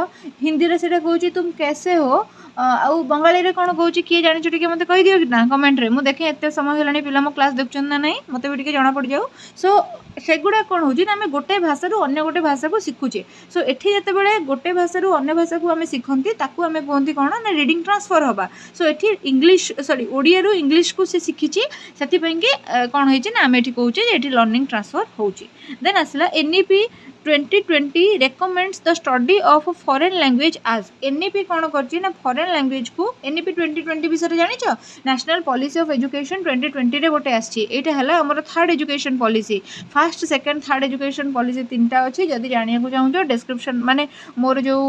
Speaker 1: हिंदी रे सेटा कहूची तुम कैसे हो
Speaker 2: आउ बंगाली रे कौन कहूँ किए जानी टे मत कही दियो कि ना कमेंट रे मुझे देखे एत समय है पिला मो क्लास देखुं ना नहीं मत भी टे जना पड़ जाऊ सो सेगुड़ा कौन हो आम गोटे भाषा अन्य गोटे भाषा को शिखुचे सो एठी जिते गोटे भाषा अन्य भाषा को आम शिखती ताकू आम कहते कौन ना रिडिंग ट्रांसफर हवा सो एठी इंग्लिश सॉरी ओडिया रू इंग्लिश को से शिखी से कौन होना आम ये कहे ये लर्निंग ट्रांसफर होची देन आसला NEP 2020 recommends the study of foreign language as NEP कौन करछि ना foreign language को NEP 2020 विषय जानिछ नेशनल पॉलिसी ऑफ एजुकेशन 2020 रे गोटे आछि एटा हला हमर third education policy first second third education policy तीनटा अछि जदी जानिया को चाहू डिस्क्रिप्शन माने मोर जो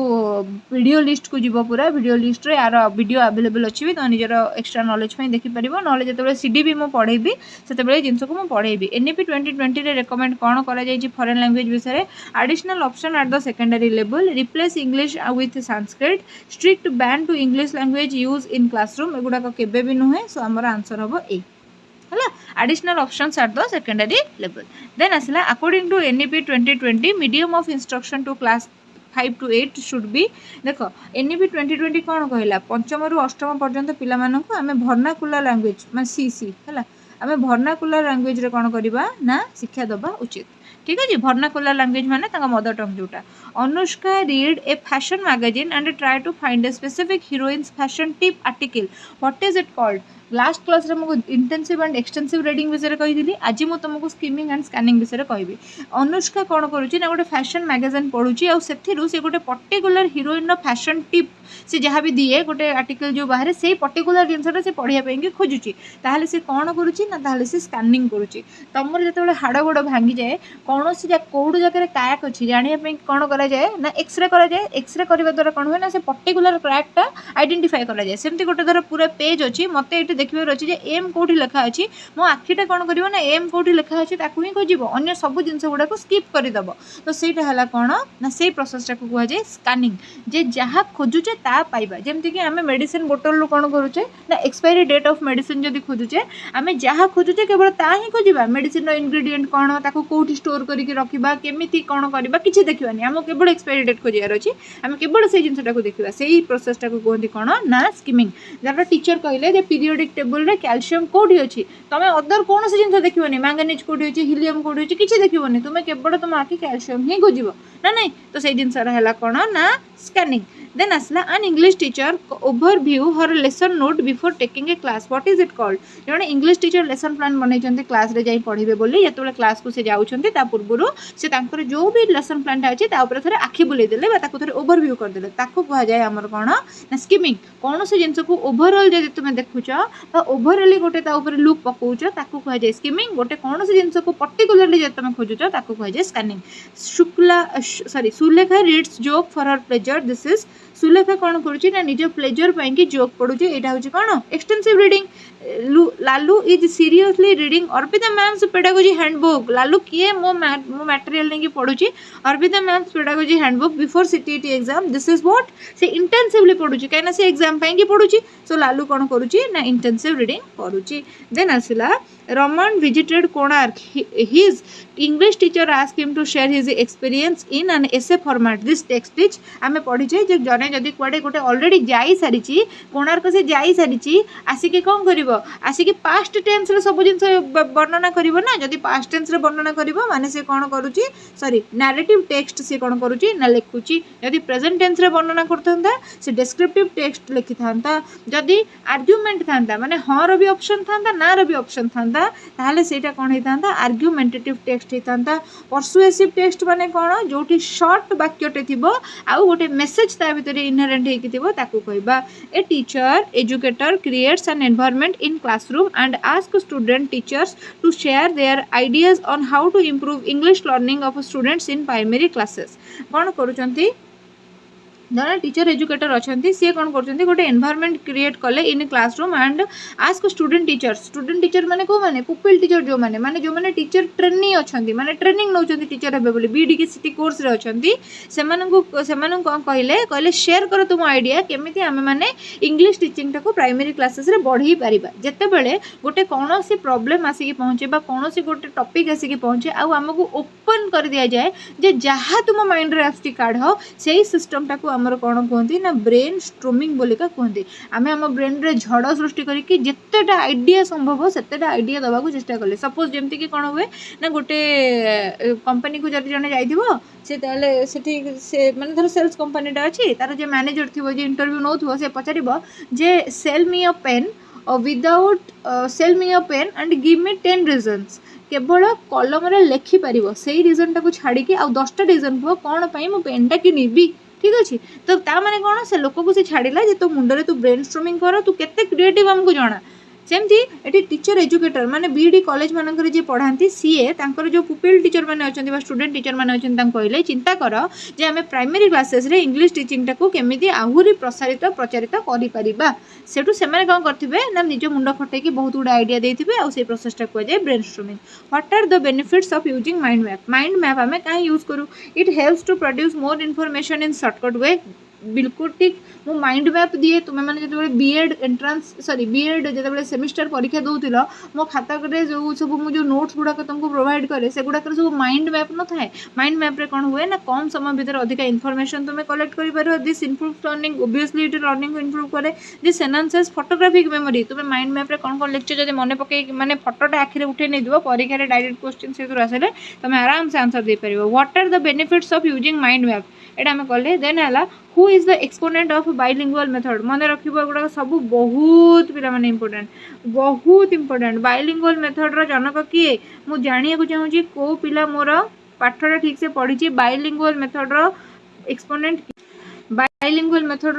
Speaker 2: वीडियो लिस्ट को जीवो पूरा वीडियो लिस्ट रे यार वीडियो अवेलेबल अछि भी तो निजर एक्स्ट्रा नॉलेज पई देखि परिबो नॉलेज जतबे सीडी भी मो पढेबी सेतबे जिंस को मो पढेबी NEP 2020 रे रेकमेंड कौन करा जाय फॉरेन लैंग्वेज विषय additional option at the secondary level replace English with Sanskrit strict ban to English language use in classroom एगुड़ा केबे भी नुहे सो हमर आंसर हबो ए हला additional options at the secondary level then asला according to NEP 2020 medium of instruction to class 5 to 8 should be देखो NEP 2020 कौन कहला पंचम रु अष्टम पर्यंत पिला मानक आमे वर्नाकुलर लैंग्वेज मान सीसी हला आमे वर्नाकुलर लैंग्वेज रे कौन करबा ना शिक्षा दबा उचित ठीक है जी वर्नाकुलर लैंग्वेज माने ताका मदर टंग जोटा Anushka read a fashion magazine and try to find a specific heroine's fashion tip article what is it called last class रे मुझे इंटेंसिव एंड एक्सटेंसिव रीडिंग विषय कही आज मुझे तुमको स्किमिंग एंड स्कैनिंग विषय कहबी अनुष्का कौन करुच्ची ना गोटे फैशन मैगजीन पढ़ुची और से गोटे पर्टिकुलर हीरोइन रो फैशन टिप से जहाँ भी दिए गोटे आर्टिकल जो बाहर से पर्टिकुलर जिनसा से पढ़ाई खोजुची ताहले से कौन करुच्ची ना ताहले से स्कैनिंग करुच्ची तुमर जो हाड़ गोड़ भांगी जाए कौन सी कौड़ जगह क्रैक अच्छी जानापी कौन करा जाए ना एक्सरे करा जाए एक्सरे करने द्वारा कौन हुए ना से पर्टिकुलर क्रैकटा आइडेंटिफाई करा जाए सेमती गोटे धर पूरा पेज अच्छी मत ये देखिए अच्छी जे एम कौटी लिखा अच्छी मो आखिटा कौन कर ना एम कौटी लिखा अच्छी ताकू ही खोज अन्य सब जिनस गुड़ाक स्किप करदेव तो सहीटा है कौन ना से प्रोसेसटा को कहुए स्कैनिंग जे जहाँ खोजुचे ता पाइबा जमती कि आम मेडिसिन बोतल रू कौन करुचे ना एक्सपायरी डेट ऑफ मेडिसिन जब खोजुचे आम जहाँ खोजुचे केवल ता ही खोजा मेडिसिन इनग्रेडिएंट कौन ताको कौटी स्टोर करके रखा केमी कौन करवा किसी देखानी आम केवल एक्सपायरी डेट खोजार अच्छी आम केवल से जिनटा को देखा से प्रोसेसटा को कहते कौन ना स्किमिंग जहाँ टीचर कहले पीरियोडिक टेबल रे कैल्शियम कौटी अच्छी तुम अदर कौन से जिन देखनी मैंगानीज कौटी अच्छी हिलियम कौटी अच्छी किसी देखनी तुम्हें केवल तुम आखि कैल्शियम ही खोज ना नहीं तो से जिनसा है कौन ना स्कैनिंग देन आसला an English teacher overview her lesson note before taking a class what is it called जने इंग्लिश टीचर लेसन प्लान बनई क्लास रे जाई पढ़िबे बोली जेतबेले क्लास को से जाउछन्ते ता पूर्वरु से तांकर जो भी लेसन प्लान अछि ता ऊपर थरे आखि बुले देले बा ताको थरे ओवरव्यू कर देले ताको कहा जाय हमर कोन ना स्किमिंग कोन से जिंस को ओवरऑल जे तुमे देखुछो बा ओवरऑली गोटे ता ऊपर लुक पकोउछो ताको कहा जाय स्किमिंग गोटे कोन से जिंस को पर्टिकुलरली जे तुमे खोजुछो ताको कहा जाय scanning Sulekha reads joke for her pleasure this is Sulekha कौन करुच्ची ना निज प्लेजर पाई जोक पढ़ुची यहाँ हूँ कौन एक्सटेंसिव रीडिंग लालू is seriously reading Arpita ma'am's pedagogy handbook लालू किए मो मटेरियल नहीं पढ़ुची Arpita ma'am's pedagogy handbook before CTET exam this is what से इंटेंसिवली पढ़ुची कहीं से एग्जाम पाई पढ़ुची सो लालू कौन करुच्ची ना इंटेंसिव रीडिंग करुच्ची देन आसला Raman visited Konark his English teacher ask him to share his experience in an essay format this text is आम पढ़ीचे जो जने जदि कुआडे गोटे ऑलरेडी जाई सारी कोणार्क से जाई सारी आसिके कौन कर आसिक पास्ट टेन्स रे सब जिन वर्णना करिवो ना जदि पास्ट टेन्स रे वर्णना करिवो माने से कौन करुची सॉरी नैरेटिव टेक्स्ट से कौन करुची ना लिखुची जदि प्रेजेंट टेन्स रे वर्णना करथांता से डिस्क्रिप्टिव टेक्स्ट लिखि थांता जदि आर्गुमेंट थांता माने हां रो भी ऑप्शन थांता ना रो भी ऑप्शन थांता ताहले सेटा कौन हेतांता आर्गुमेंटेटिव टेक्स्ट हेतांता परसुएसिव टेक्स्ट माने कौन जोठी शॉर्ट वाक्यटे थिबो आउ गोटे मेसेज ता भीतर इनहेरेंट हेकि थिबो ताकू कहबा a teacher educator creates an environment in classroom and ask student teachers to share their ideas on how to improve English learning of students in primary classes कौन करूचंती जन टीचर एजुकेटर अच्छा सी कौन कर गोटे एनवायरनमेंट क्रिएट कले in classroom and ask student teacher माने को माने पुपिल टीचर जो माने जो माने टीचर ट्रेनी अच्छा माने ट्रेनिंग नौ टीचर हे बोली बीडी सी कोर्स रे अच्छा से कौन कहले शेयर कर तुम आइडिया केमी आम मैंने इंग्लिश टीचिंग टाक प्राइमरी क्लासेस रे बढ़ई पारिबा जेतेबेले गोटे कौन सी प्रॉब्लम आसिक पहुँचे कौन सी गोटे टॉपिक आसिक पहुँचे आमको ओपन कर दिया जाए जे जहाँ तुम माइंड रे आसुची काढ़ से सिस्टम टाक आमर कौन कहती ना ब्रेन स्ट्रोमिंग बोलिका कहती आम आम ब्रेन रे झड़ सृष्टि करके जितेटा आइडिया संभव सेतेटा आइडिया दवा को चेष्टा कले सपोज जमती कि कौन हुए ना गोटे कंपनी को जब जड़े जाइए से माने धर सेल्स कंपनीटा अच्छी तार जो मैनेजर थी जो इंटरव्यू नौ से पचार जे sell me a pen without sell me a pen and give me 10 reasons केवल कलम लेखिपर से रिजन टाक छाड़ी आ 10टा रिजन कह कौन पाई मो पेनटा किनिबी ठीक अच्छे तो ता माने कौन से लोक को से छाड़ा जे तो मुंडे तू ब्रेन स्ट्रोमिंग कर तू केते क्रिएटिव आमको जना सेमती ये टीचर एजुकेटर माने बीडी कॉलेज मानकर जे पढ़ाती सीए तांकर जो पुपिल टीचर माने अछंती बा स्टूडेंट टीचर माने अछंती तांको कहले चिंता कर जे आमे प्राइमरी क्लासेस रे इंग्लिश टीचिंग टाको केमिति आहुरी प्रसारित प्रचारित करि परिबा सेटू से माने कोन करथिबे ना निज मुंड खटे की बहुत गुड आइडिया देथिबे आ से प्रोसेस टा को जाय brainstorming what are the benefits of using mind map आमे काहे यूज करू it helps to produce more information in shortcut way बिल्कुल ठीक मु माइंड मैप दिए तुम्हें मैंने जो बीएड एंट्रांस सॉरी बीएड जो सेमिस्टर परीक्षा दूल मो खाता जो सब मुझे नोट्स गुड़ाक तुमको प्रोवाइड करे से गुड़ाक सब माइंड मैप न थाए माइंड मैप रे कौन हुए ना कम समय भीतर अधिक इनफॉरमेशन तुम्हें कलेक्ट कर this improve learning obviously it learning को इम्प्रूव करे दिस एनहांसेस फोटोग्राफिक मेमोरी तुम्हें माइंड मैप रे कौन कौन लेक्चर जब मन पकई माने फोटोटा आखिरे उठे नहीं दिव परीक्षा डायरेक्ट क्वेश्चन से आसे तुम आराम से आंसर दे पार what are the benefits of using mind map एटा आम कले देन है who is the exponent of bilingual method मन रख गुड़ा सब बहुत पिला माने इंपोर्टेंट बाइलिंगुअल मेथड रो जनक किए मु जानिया को चाहूँ को पिला मोर पाठटा ठीक से पढ़ी बाइलिंगुअल मेथड रो एक्सपोनेंट बाइलिंगुअल मेथड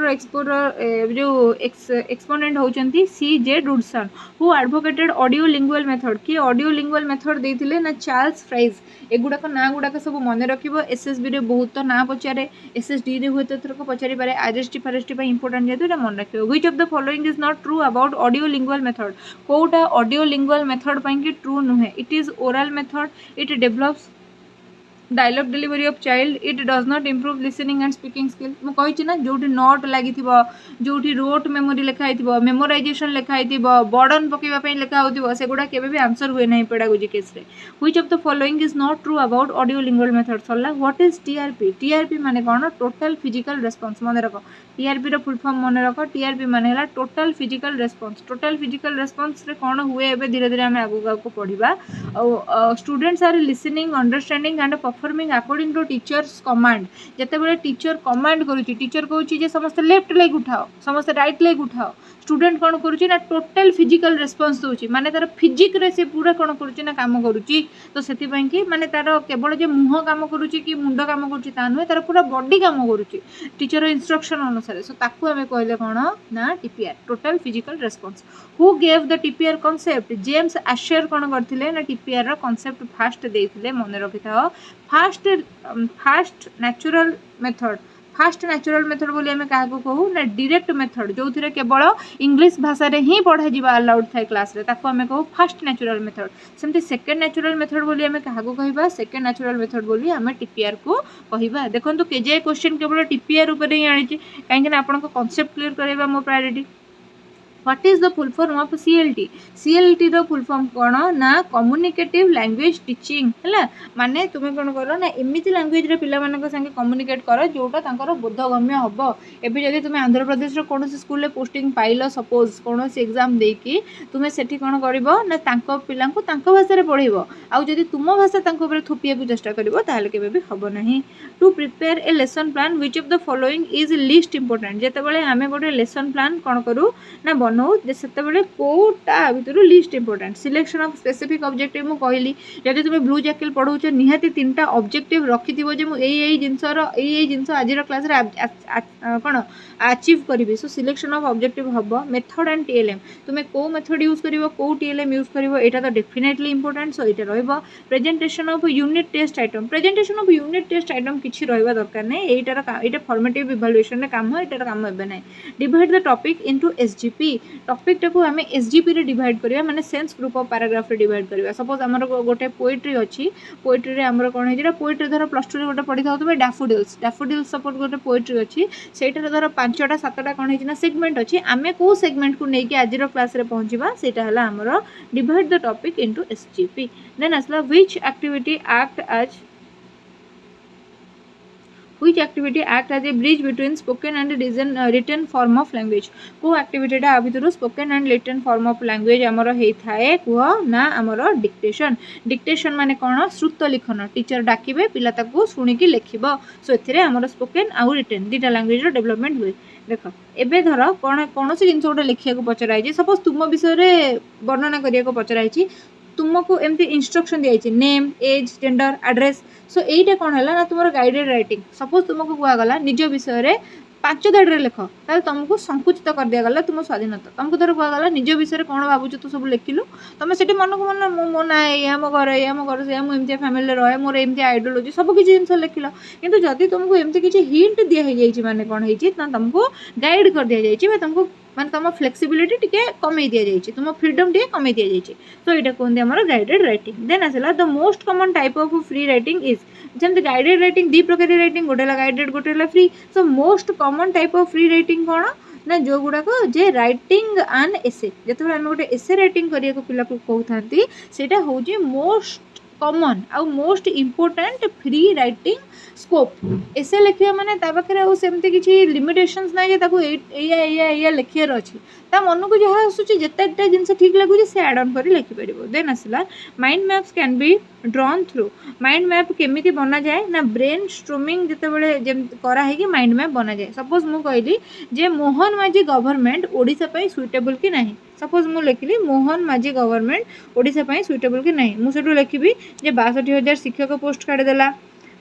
Speaker 2: जो एक्सपोनेंट होचंती C.J. रुडसन who advocated audio lingual method कि ऑडियो लिंगुअल मेथड देथिले ना चार्ल्स फ्राइज एगुड़ाक ना गुड़ाक सब मन रखिबो एसएसबी रे बहुत ना पचारे एसएसडी रे हुए थरक पचारि पारे आरएसटी फारेसटी पई इंपोर्टेंट जेतु एटा मन रखिबो which of the following is not true about audio lingual method कोटा ऑडियो लिंगुअल मेथड पई कि ट्रू नुहे it is oral method it develops dialogue delivery of child it does not improve listening and speaking skill मुझे कही ना जो नोट लगी जो रोट मेमोरी लिखाई मेमोराइजेशन लिखाई बर्डन पकड़ापी लिखा से गुड़ा के आंसर हुए ना पेडागोजी केस रे which of the following is not true about audio lingual method सरला व्हाट इज टीआरपी माने कौन टोटल फिजिकल रेस्पॉन्स मन रख टीआरपी रो फुल फॉर्म मन रख टीआरपी माने हला टोटल फिजिकल रेस्पॉन्स रे कौन हुए एबे धीरे धीरे आम आगू पढ़ा students are listening understanding and performing according to teachers command जितेबाला टीचर कमांड करुच्ची टीचर कहूँ समस्त लेफ्ट लेग उठाओ समस्त राइट लेग उठाओ स्टूडेंट कौन करुच्ची ना टोटल फिजिकल रेस्पॉन्स दूसरी माने तार फिजिक रे से पूरा कौन करुच्ची ना काम करुच्ची तो से कि माने तार केवल जो मुह काम करुच्ची कि मुंड काम करुच्ची ता नुहे तार पूरा बॉडी काम करुच्ची टीचर इंस्ट्रक्शन अनुसार सो ताकू आमे कहले कौन ना TPR total physical response who gave the TPR concept James Asher कौन करथिले ना टीपीआर रो कॉन्सेप्ट फास्ट देथिले मन रखिथाओ फास्ट नेचुरल मेथड बोली आम क्या कहूँ ना डायरेक्ट मेथड जो थे केवल इंग्लिश भाषा रे ही पढ़ा जा अलाउड थाए क्लास रे ताको आम कहूँ फास्ट नेचुरल मेथड सेमती सेकेंड नेचुरल मेथड बोली आम क्या कहवा सेकेंड नेचुरल मेथड बोली आम टीपीआर को कहवा देखो केजे क्वेश्चन केवल टीपीआर उपर ही आनी कहीं आपन कॉन्सेप्ट क्लियर करवा मो priority what is the full form of CLT रो फुल फॉर्म कौन ना कम्युनिकेटिव लैंग्वेज टीचिंग है माने तुम्हें कौन कर ना एमती लैंग्वेज रे पिला मानक संगे कम्युनिकेट कर जोटा तांकर बोधगम्य हम एबे जदि तुम्हें आंध्र प्रदेश रो कौन स्कूल रे पोस्टिंग पाइल सपोज कौन से एग्जाम देकी तुम्हें सेठी कौन करिवो ना तांको पिला को तांको भाषा रे पढ़ेबो आ जदि तुम भाषा तांको ऊपर थोपिया को चेष्टा करिवो ताहले केबे भी हबो नहीं to prepare a lesson plan which of the following is least important जेते बेले हमें गोटे लेसन प्लान कौन करू ना बनाऊ से कोटा भितर least important selection of specific objective मु कहली जदि तुम ब्लू जैकेल पढ़ाऊच निहाती 3टा ऑब्जेक्टिव रखिथिबो जे मु एई जिंस आज क्लास रे कौन अचीव करी सो सिलेक्शन ऑफ ऑब्जेक्टिव हम मेथड एंड टीएलएम तुम्हें को मेथड यूज करिवो को टीएलएम यूज करिवो एटा तो डेफिनेटली इंपोर्टेंट सो एटा रहइबो presentation of unit test item किछि रहइबा दरकार नै एटा फॉर्मेटिव इवैल्यूएशन रे काम एटार काम हेबे नै divide the topic into SGP topic टाको आम एसजीपी रे डिवाइड करिया माने सेंस ग्रुप ऑफ पैराग्राफ रे डिवाइड करिया सपोज हमर गोटे पोएट्री अछि पोएट्री रे हमर कोन हे जेटा पोएट्री धर प्लस 2 रे गोटे पढि थाउतबे डैफोडिल्स सपोज गोटे पोएट्री अछि सेटा धर 5टा 7टा कोन हे ना सेगमेंट अछि आमे को सेगमेंट को नेकी आज रो क्लास रे पहुंचीबा सेटा हला हमर divide the topic into SGP then असला which activity act as which activity act as a bridge between spoken and written form of language को activity आ भितर spoken and written form of language आमर होता है कह ना आमर डिक्टेशन डिक्टेशन माने कौन श्रुत लिखन टीचर डाकिबे पिला ताको शुणिकी लिखिब सो एथिरे आमर स्पोकन आउ रिटन दुटा लैंग्वेज डेवलपमेंट हुए देख एबे धर कौन कौन सी जिनस गोटे लिखा पचराई सपोज तुम विषय वर्णना करने पचराई तुमको एमती इंस्ट्रक्शन दिखाई name as gender address so यहीटा कौन है ना तुम गाइडेड राइटिंग सपोज तुमको कहगला निज विषय 5 दाड़े लिख ताल तुमको संकुचित कर दिगला तुम स्वाधीनता तुमको धर कहगला निज विषय कौन भावुच तू सब लिखिलु तुम से मन को मन मो ना या मो घर से मुझे फैमिली रहे मोर एमती आइडियोलॉजी सब किसी जिन लिखिल किंतु जदि तुमको एमती किसी हिंट दिखाई माने कौन होती तुमको गाइड कर दि जाए तुमको माने तुम फ्लेक्सिबिलिटी टिके कमे दि जाए तुम फ्रीडम टिके कमे दि जाए तो यहाँ कहते हैं गाइडेड राइटिंग देन आसला the most common type of free writing is जमी गाइडेड राइटिंग दी प्रकार राइटिंग गोटे गाइडेड गोटे free so most common type of free writing कौन ना जो गुड़ाक जे राइटिंग एन एसे जो आम गोटे एसे राइटिंग करने को पिला कहते सेटा हूँ मोस्ट कॉमन आउ most important free writing scope essay लिखा माने पाखे सेमती किसी लिमिटेशंस ना या लिखार अच्छी ता मन को जहाँ आसूँ जिते जिन ठीक लगुच से एड ऑन कर लिखिपर देन आसला mind maps can be drawn through mind map केमी बना जाए ना ब्रेन स्ट्रोमिंग जिते कराई माइंड मैप बना जाए सपोज मु कहली जे मोहन माझी गवर्नमेंट ओडिशा पाई सुइटेबल कि नहीं सपोज मु लिखिली मोहन माझी गवर्नमेंट ओडिशा पाई सुइटेबल कि नहीं मुझे लिखी जे 62,000 शिक्षक पोस्ट काढ़ीदेला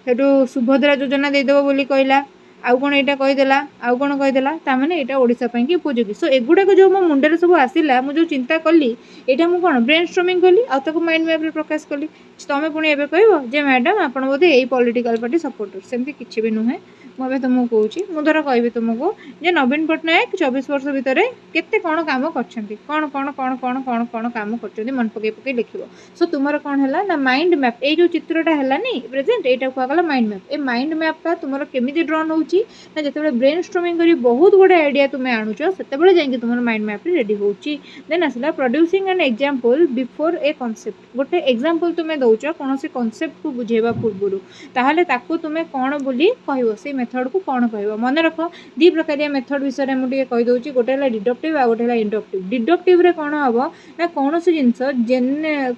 Speaker 2: सेठू सुभद्रा योजना देदेव बोली कहला आउ कौन यहाँ कहीदेला आउ कौन कहीदेला ताने यहाँ ओडिशा की उपयोगी सो एगुड़ाक जो मो मुंडे सब आसला मुझे चिंता कली यहाँ मुझे कौन ब्रेन स्ट्रोमिंग कली आउ माइंड मैप प्रकाश कली तुम पुणी एवं कह जे मैडम आप बोधे यही पॉलिटिकल पार्टी सपोर्टर सेमती किसी भी नुहे मुझे तुमको कहूँ मुझे कहि तुमको जे नवीन पट्टनायक 24 वर्ष भितर केते कौन काम करछंती कौन कौन कौन कौन कौन कौन काम करछंती मन पकई पकई लिखिबो सो तुमर कौन है ना माइंड मैप ये जो चित्रटा है नी प्रेजेंट यहाँ कहला माइंड मैप ए माइंड मैपटा तुम केमी ड्रन होची ना जिते ब्रेन स्ट्रोमिंग कर बहुत गुड़े आइडिया तुम आणुच से जाकि तुम माइंड मैप रेडी होची देन आसला producing an example before a concept गोटे एग्जांपल तुम दौच कौन से कॉन्सेप्ट को बुझेबा पूर्व ताहले ताकू तुम कौन बोली कहबो से मेथड को कौन कह मन रख दी प्रकार मेथड विषय मुझे कहीदे गोटे डिडक्टिव आ गोटे इंडक्टिव डिडक्टिव रे कौन हम ना कौन जिनस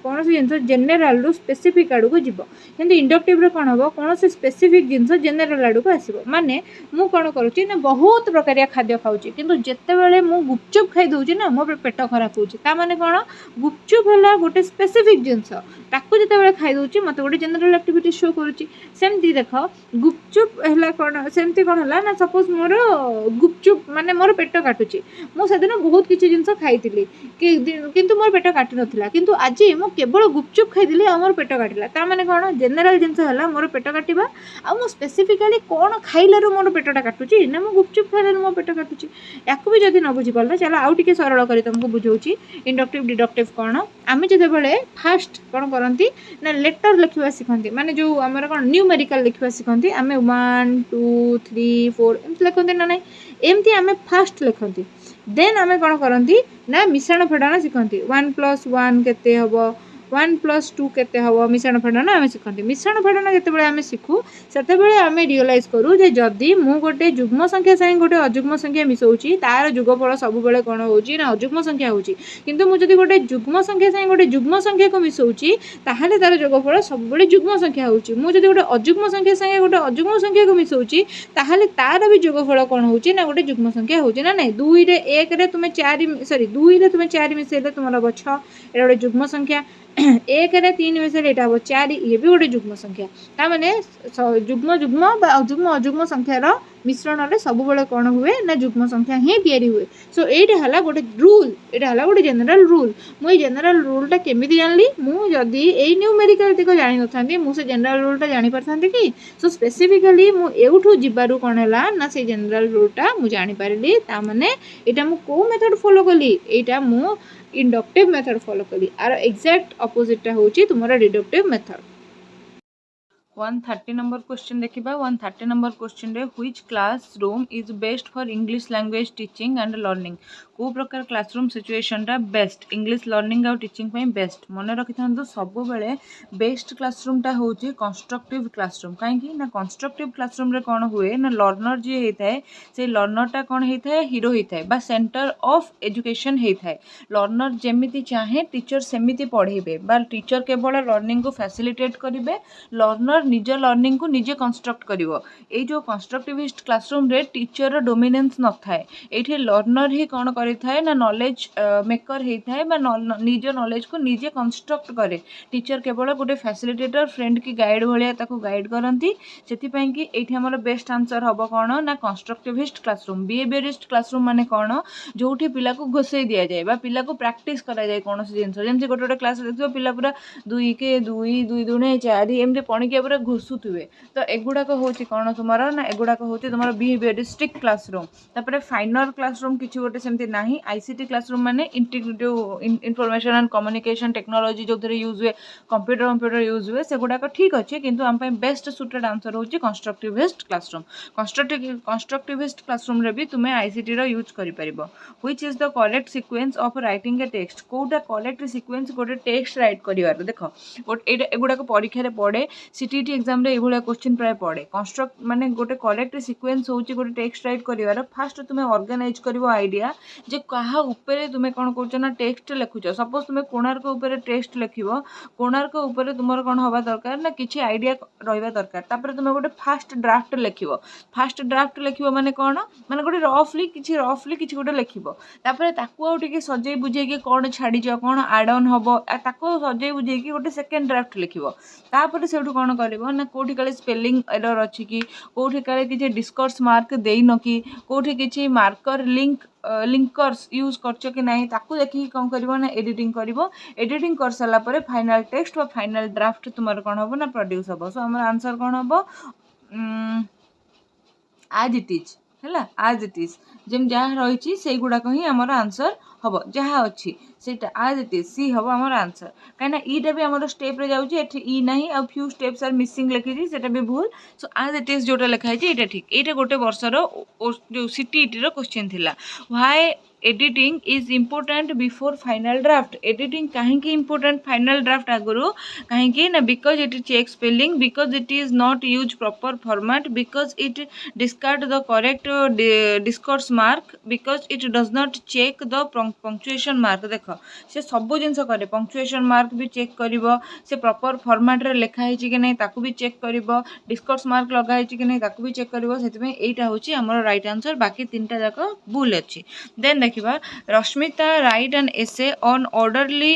Speaker 2: कौन जिनस जेनेल रु स्पेसिफिक आड़ को जीव कि इंडक्टिव रे कौन हम कौन से स्पेसिफिक जिनस जेनेल आड़ को आसो माने मु कौन करुच्ची ना बहुत प्रकार खाद्य खाऊँ किंतु जितेबाला मु गुपचुप खाई दूसरी ना मो पेट खराब होने कौन गुपचुप है गोटे स्पेसिफिक जिनस ताकू जिते खाई दूसरी मत गोटे जेनेल एक्टिविटी शो करुच्ची सेमती देख गुपचुप है कौन सेमती कौन है ना सपोज मोर गुपचुप माने मोर पेट काटुची मुझे बहुत किसी जिनस खाई किंतु मोर पेट काटी नाला किंतु आज मु केवल गुपचुप खाई मोर पेट काटिला ता माने कौन जेनेल जिनस है मोर पेट काटिबा आ मु स्पेसिफिकली कौन खाइलारू मोर पेटा काटुची ना मु गुपचुप खाइलारू मो पेट काटुची याकू भी जदि न बुझी पारला चलो आउ टिके सरल करी तुमको बुझाऊची इंडक्टिव डिडक्टिव कौन आमे जदि बेले फास्ट कौन करंती ना लेटर लिखिबा सिखंती माने जो हमर कौन न्यूमेरिकल लिखिबा सिखंती आमे 1 2 3 4 एमती लिखंती ना नहीं एमती आमे फास्ट लिखंती देन आमे कौन करंती ना मिश्रण फेड़ाना सिखंती 1 + 1 केते हबो 1 + 2 केते हबो मिश्रण फेड़ाना आमे सिखंती मिश्रण फेड़ाना केतेबेले आमे सिखु सेतेबेले आमे रियलाइज करू जे जदि मु गोटे युग्म संख्या संगे गोटे अयुग्म संख्या मिसौची तार युगफल सब बेले कौन होची ना अयुग्म संख्या होची किंतु मु जदि गोटे युग्म संख्या संगे गोटे युग्म संख्या को मिसौची ताहाले तार युगफल सब बेले युग्म संख्या होची मु जदि गोटे अयुग्म संख्या संगे गोटे अयुग्म संख्या को मिसौची ताहाले तार भी युगफल कौन होची ना गोटे युग्म संख्या होची ना नहीं 2 रे 1 रे तुमे 4 सॉरी 2 रे तुमे 4 मिसेले तुमरा हबो 6 एटा गोटे युग्म संख्या 1 रे 3 मिसेले एटा हबो 4 ये भी गोटे युग्म संख्या ता माने युग्म युग्म बा अयुग्म अयुग्म संख्यार मिश्रण रे सब बेले कौन हुए ना युग्म संख्या ही तैयारी हुए सो एटा हला गोटे रूल एटा हला गोटे जनरल रूल मु जनरल रूल टा केमिति जानली मु जदी ए न्यूमेरिकल टिको जानि नथांती मु से जनरल रूल टा जानि परथांती कि सो स्पेसिफिकली मु एउठू जिबारु कौन हला ना से जनरल रूल टा मु जानि पारली ता माने एटा मु को मेथड फॉलो कली एटा मु इंडक्टिव मेथड फॉलो कली आर एग्जैक्ट ऑपोजिट टा होची तुम्हारा डिडक्टिव मेथड 130 नंबर क्वेश्चन देखिबा 130 नंबर क्वेश्चन रे which classroom is best for English language teaching and learning को प्रकार क्लासरूम सिचुएशन रा बेस्ट इंग्लिश लर्निंग और टीचिंग पे बेस्ट मन रखि थांतु सब बेले बेस्ट क्लासरूम टा होची कंस्ट्रक्टिव क्लासरूम काहेकि ना कंस्ट्रक्टिव क्लासरूम रे कोन हुए ना लर्नर जे हेताए से लर्नर टा कोन हेताए हीरो हेताए बा सेंटर ऑफ एजुकेशन हेताए लर्नर जेमिति चाहे टीचर सेमिति पढ़ेबे बा टीचर केवल लर्निंग को फैसिलिटेट करिवे लर्नर निज लर्निंग को निजे कंस्ट्रक्ट करिवो ए जो कंस्ट्रक्टिविस्ट क्लासरूम रे टीचर डोमिनेंस न थाए एठी लर्नर ही कोन करि थाए ना नॉलेज मेकर हे थाए बा निज नॉलेज को निजे कंस्ट्रक्ट करे टीचर केवल गोटे फैसिलिटेटर फ्रेंड की गाइड भलिया ताको गाइड करंती सेति पई कि एठी हमर बेस्ट आंसर हबो कोन ना कंस्ट्रक्टिविस्ट क्लासरूम बिहेवियरिस्ट क्लासरूम माने कोन जोठी पिला को घोसै दिया जाय बा पिला को प्रैक्टिस करा जाय कोनोसी जिंस जेमति गोटे गोटे क्लास देखिबो पिला पूरा 2 के 2 2 दुने 4 एमते पणिके पूरा घोसुथुवे तो एगुडाक होची कोन तुमार ना एगुडाक होची तुमार बिहेवियरिस्टिक क्लासरूम तापरे फाइनल क्लासरूम किछि गोटे सेमति नाही आईसीटी क्लासरूम माने integrative information and communication technology जो थरे यूज हुए कंप्यूटर यूज हुए सेगुडाक ठीक अछि किंतु हम पे बेस्ट सुटेड आंसर होची कंस्ट्रक्टिविस्ट क्लासरूम कंस्ट्रक्टिविस्ट क्लासरूम रे भी तुमे आईसीटी रो यूज करि परिबो which is the correct sequence of writing a text कोटा करेक्ट सीक्वेंस गोटे टेक्स्ट राइट करिवार देखो एगुडाक परीक्षा रे पड़े सीटीटी एग्जाम रे एभलिया क्वेश्चन प्राय पड़े कंस्ट्रक्ट माने गोटे करेक्ट सीक्वेंस होची गोटे टेक्स्ट राइट करिवार फास्ट तुमे ऑर्गेनाइज करिवो आइडिया जे कहा ऊपर तुमे कोन करछो ना टेक्स्ट लिखुछ सपोज तुमे कोणार्क ऊपर टेक्स्ट लिखिबो कोणार्क ऊपर तुमर कोन होबा दरकार ना किछि आइडिया रहबा दरकार तापर तुमे गोटे फास्ट ड्राफ्ट लिखिबो माने कोन माने गोटे रफली किछि गोटे लिखिबो तापर ताकू आ टिके सजै बुझे कि कोन छाडी जो कोन ऐड ऑन होबो ताकू सजै बुझे कि गोटे सेकंड ड्राफ्ट लिखिबो तापर सेठू कोन करबो ना कोठी काले स्पेलिंग एरर अछि कि कोठी काले किछि डिस्कोर्स मार्क देई न कि कोठी किछि मार्कर लिंकर्स यूज करछो कि नहीं ताकू देखि कोन करबो ना एडिटिंग कर साला परे फाइनल टेक्स्ट व फाइनल ड्राफ्ट तुमर कोन होबो ना प्रोड्यूस होबो सो हमर आंसर कोन होबो आज इट इज हैला आज इट इज जेम जहा रहिछि सेई गुडा कहि हमर आंसर हबो जहा अछि सेटा आज इट इज सी हबो हमर आंसर काना ईटा भी हमर स्टेप रे जाउछि एठी ई नाही a few steps are missing लिखिछि सेटा भी भूल सो आज इट इज जोटा लिखा है एटा ठीक एटा गोटे वर्ष रो जो सीटीटी रो क्वेश्चन थिला why editing is important before final draft editing कहीं इम्पोर्टेंट फाइनल ड्राफ्ट आगुरु कहीं ना because it check spelling because it is not use proper format because it discard the correct discourse mark because it does not check the punctuation mark देख से सब जिनस करे पंक्चुएशन मार्क भी चेक करिवो से प्रॉपर फॉर्मेट रे लिखा है कि नहीं ताकू भी चेक करिवो डिस्कोर्स मार्क लगा है कि नहीं ताकू भी चेक करिवो सेति में एटा होची हमर राइट आंसर बाकी तीनटा जाक भूल अछि देन देखिबा Rashmita right an essay on orderly